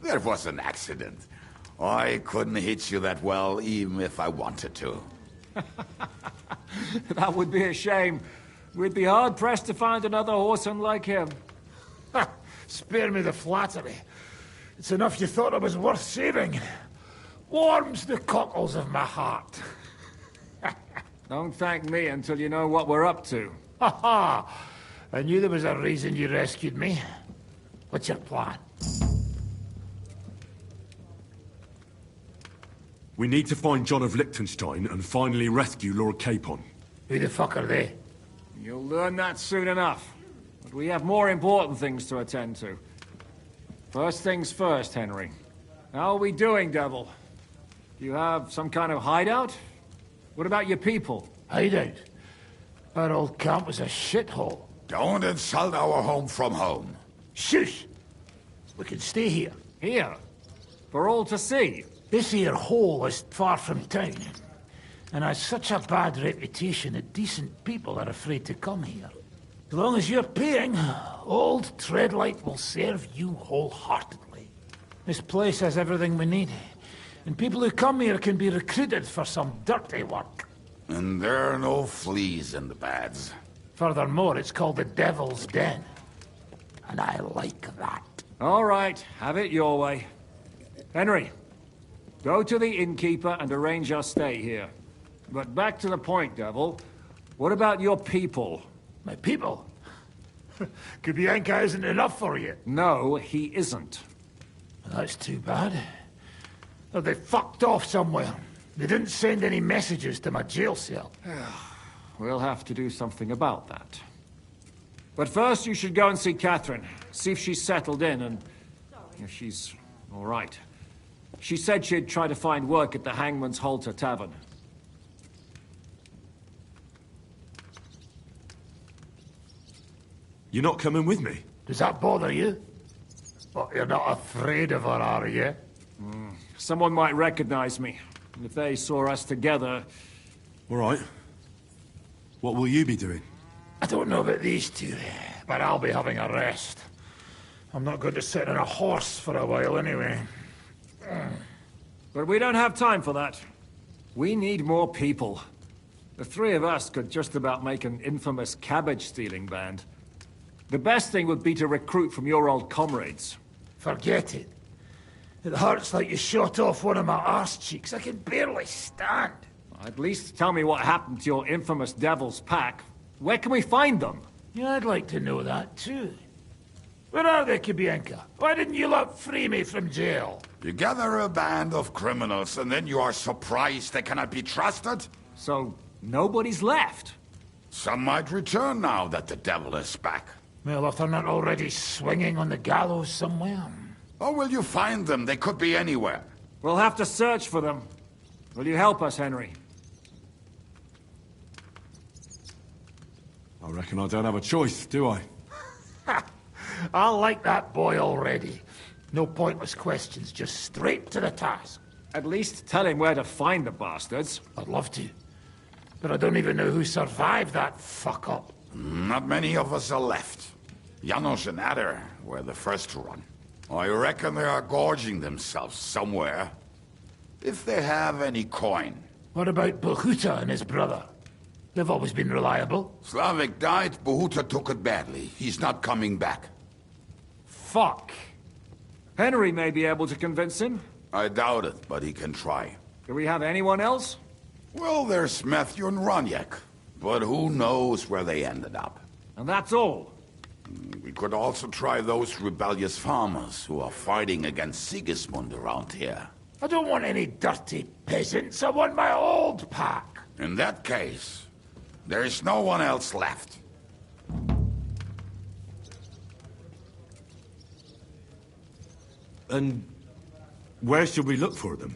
Speaker 12: That was an accident. I couldn't hit you that well, even if I wanted to.
Speaker 6: That would be a shame. We'd be hard-pressed to find another horseman like him.
Speaker 15: Spare me the flattery. It's enough you thought I was worth saving. Warms the cockles of my heart.
Speaker 6: Don't thank me until you know what we're up to.
Speaker 15: Ha ha! I knew there was a reason you rescued me. What's your plan?
Speaker 4: We need to find John of Liechtenstein and finally rescue Lord Capon.
Speaker 15: Who the fuck are they?
Speaker 6: You'll learn that soon enough. But we have more important things to attend to. First things first, Henry. How are we doing, Devil? Do you have some kind of hideout? What about your people?
Speaker 15: Hideout? Our old camp was a shithole.
Speaker 12: Don't insult our home from home.
Speaker 15: Shush! We can stay here.
Speaker 6: Here? For all to see?
Speaker 15: This here hole is far from town, and has such a bad reputation that decent people are afraid to come here. As long as you're paying, old Treadlight will serve you wholeheartedly. This place has everything we need, and people who come here can be recruited for some dirty work.
Speaker 12: And there are no fleas in the beds.
Speaker 15: Furthermore, it's called the Devil's Den, and I like that.
Speaker 6: All right, have it your way. Henry, go to the innkeeper and arrange our stay here. But back to the point, Devil. What about your people?
Speaker 15: My people? Kubienka isn't enough for you.
Speaker 6: No, he isn't.
Speaker 15: That's too bad. Oh, they fucked off somewhere. They didn't send any messages to my jail cell.
Speaker 6: We'll have to do something about that. But first you should go and see Catherine. See if she's settled in and if she's all right. She said she'd try to find work at the Hangman's Halter Tavern.
Speaker 4: You're not coming with me?
Speaker 15: Does that bother you? But you're not afraid of her, are you?
Speaker 6: Someone might recognize me. If they saw us together...
Speaker 4: All right. What will you be doing?
Speaker 15: I don't know about these two, but I'll be having a rest. I'm not going to sit on a horse for a while anyway.
Speaker 6: But we don't have time for that. We need more people. The three of us could just about make an infamous cabbage-stealing band. The best thing would be to recruit from your old comrades.
Speaker 15: Forget it. It hurts like you shot off one of my arse cheeks. I can barely stand.
Speaker 6: At least tell me what happened to your infamous Devil's Pack. Where can we find them?
Speaker 15: Yeah, I'd like to know that too. Where are they, Kubienka? Why didn't you lot free me from jail?
Speaker 12: You gather a band of criminals and then you are surprised they cannot be trusted?
Speaker 6: So, nobody's left?
Speaker 12: Some might return now that the devil is back.
Speaker 15: Well, if they're not already swinging on the gallows somewhere.
Speaker 12: How will you find them? They could be anywhere.
Speaker 6: We'll have to search for them. Will you help us, Henry?
Speaker 4: I reckon I don't have a choice, do I?
Speaker 15: I like that boy already. No pointless questions, just straight to the task.
Speaker 6: At least tell him where to find the bastards.
Speaker 15: I'd love to. But I don't even know who survived that fuck-up.
Speaker 12: Not many of us are left. Janos and Adder were the first to run. I reckon they are gorging themselves somewhere. If they have any coin.
Speaker 15: What about Bohuta and his brother? They've always been reliable.
Speaker 12: Slavik died, Bohuta took it badly. He's not coming back.
Speaker 6: Fuck. Henry may be able to convince him.
Speaker 12: I doubt it, but he can try.
Speaker 6: Do we have anyone else?
Speaker 12: Well, there's Matthew and Roniak. But who knows where they ended up.
Speaker 6: And that's all.
Speaker 12: We could also try those rebellious farmers who are fighting against Sigismund around here.
Speaker 15: I don't want any dirty peasants. I want my old pack.
Speaker 12: In that case, there is no one else left.
Speaker 4: And where should we look for them?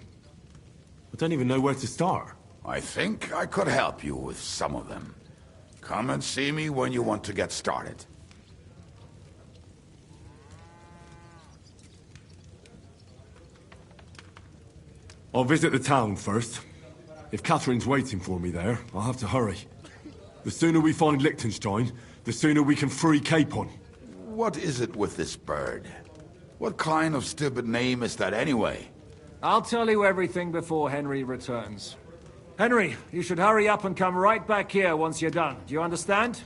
Speaker 4: I don't even know where to start.
Speaker 12: I think I could help you with some of them. Come and see me when you want to get started.
Speaker 4: I'll visit the town first. If Catherine's waiting for me there, I'll have to hurry. The sooner we find Liechtenstein, the sooner we can free Capon.
Speaker 12: What is it with this bird? What kind of stupid name is that anyway?
Speaker 6: I'll tell you everything before Henry returns. Henry, you should hurry up and come right back here once you're done. Do you understand?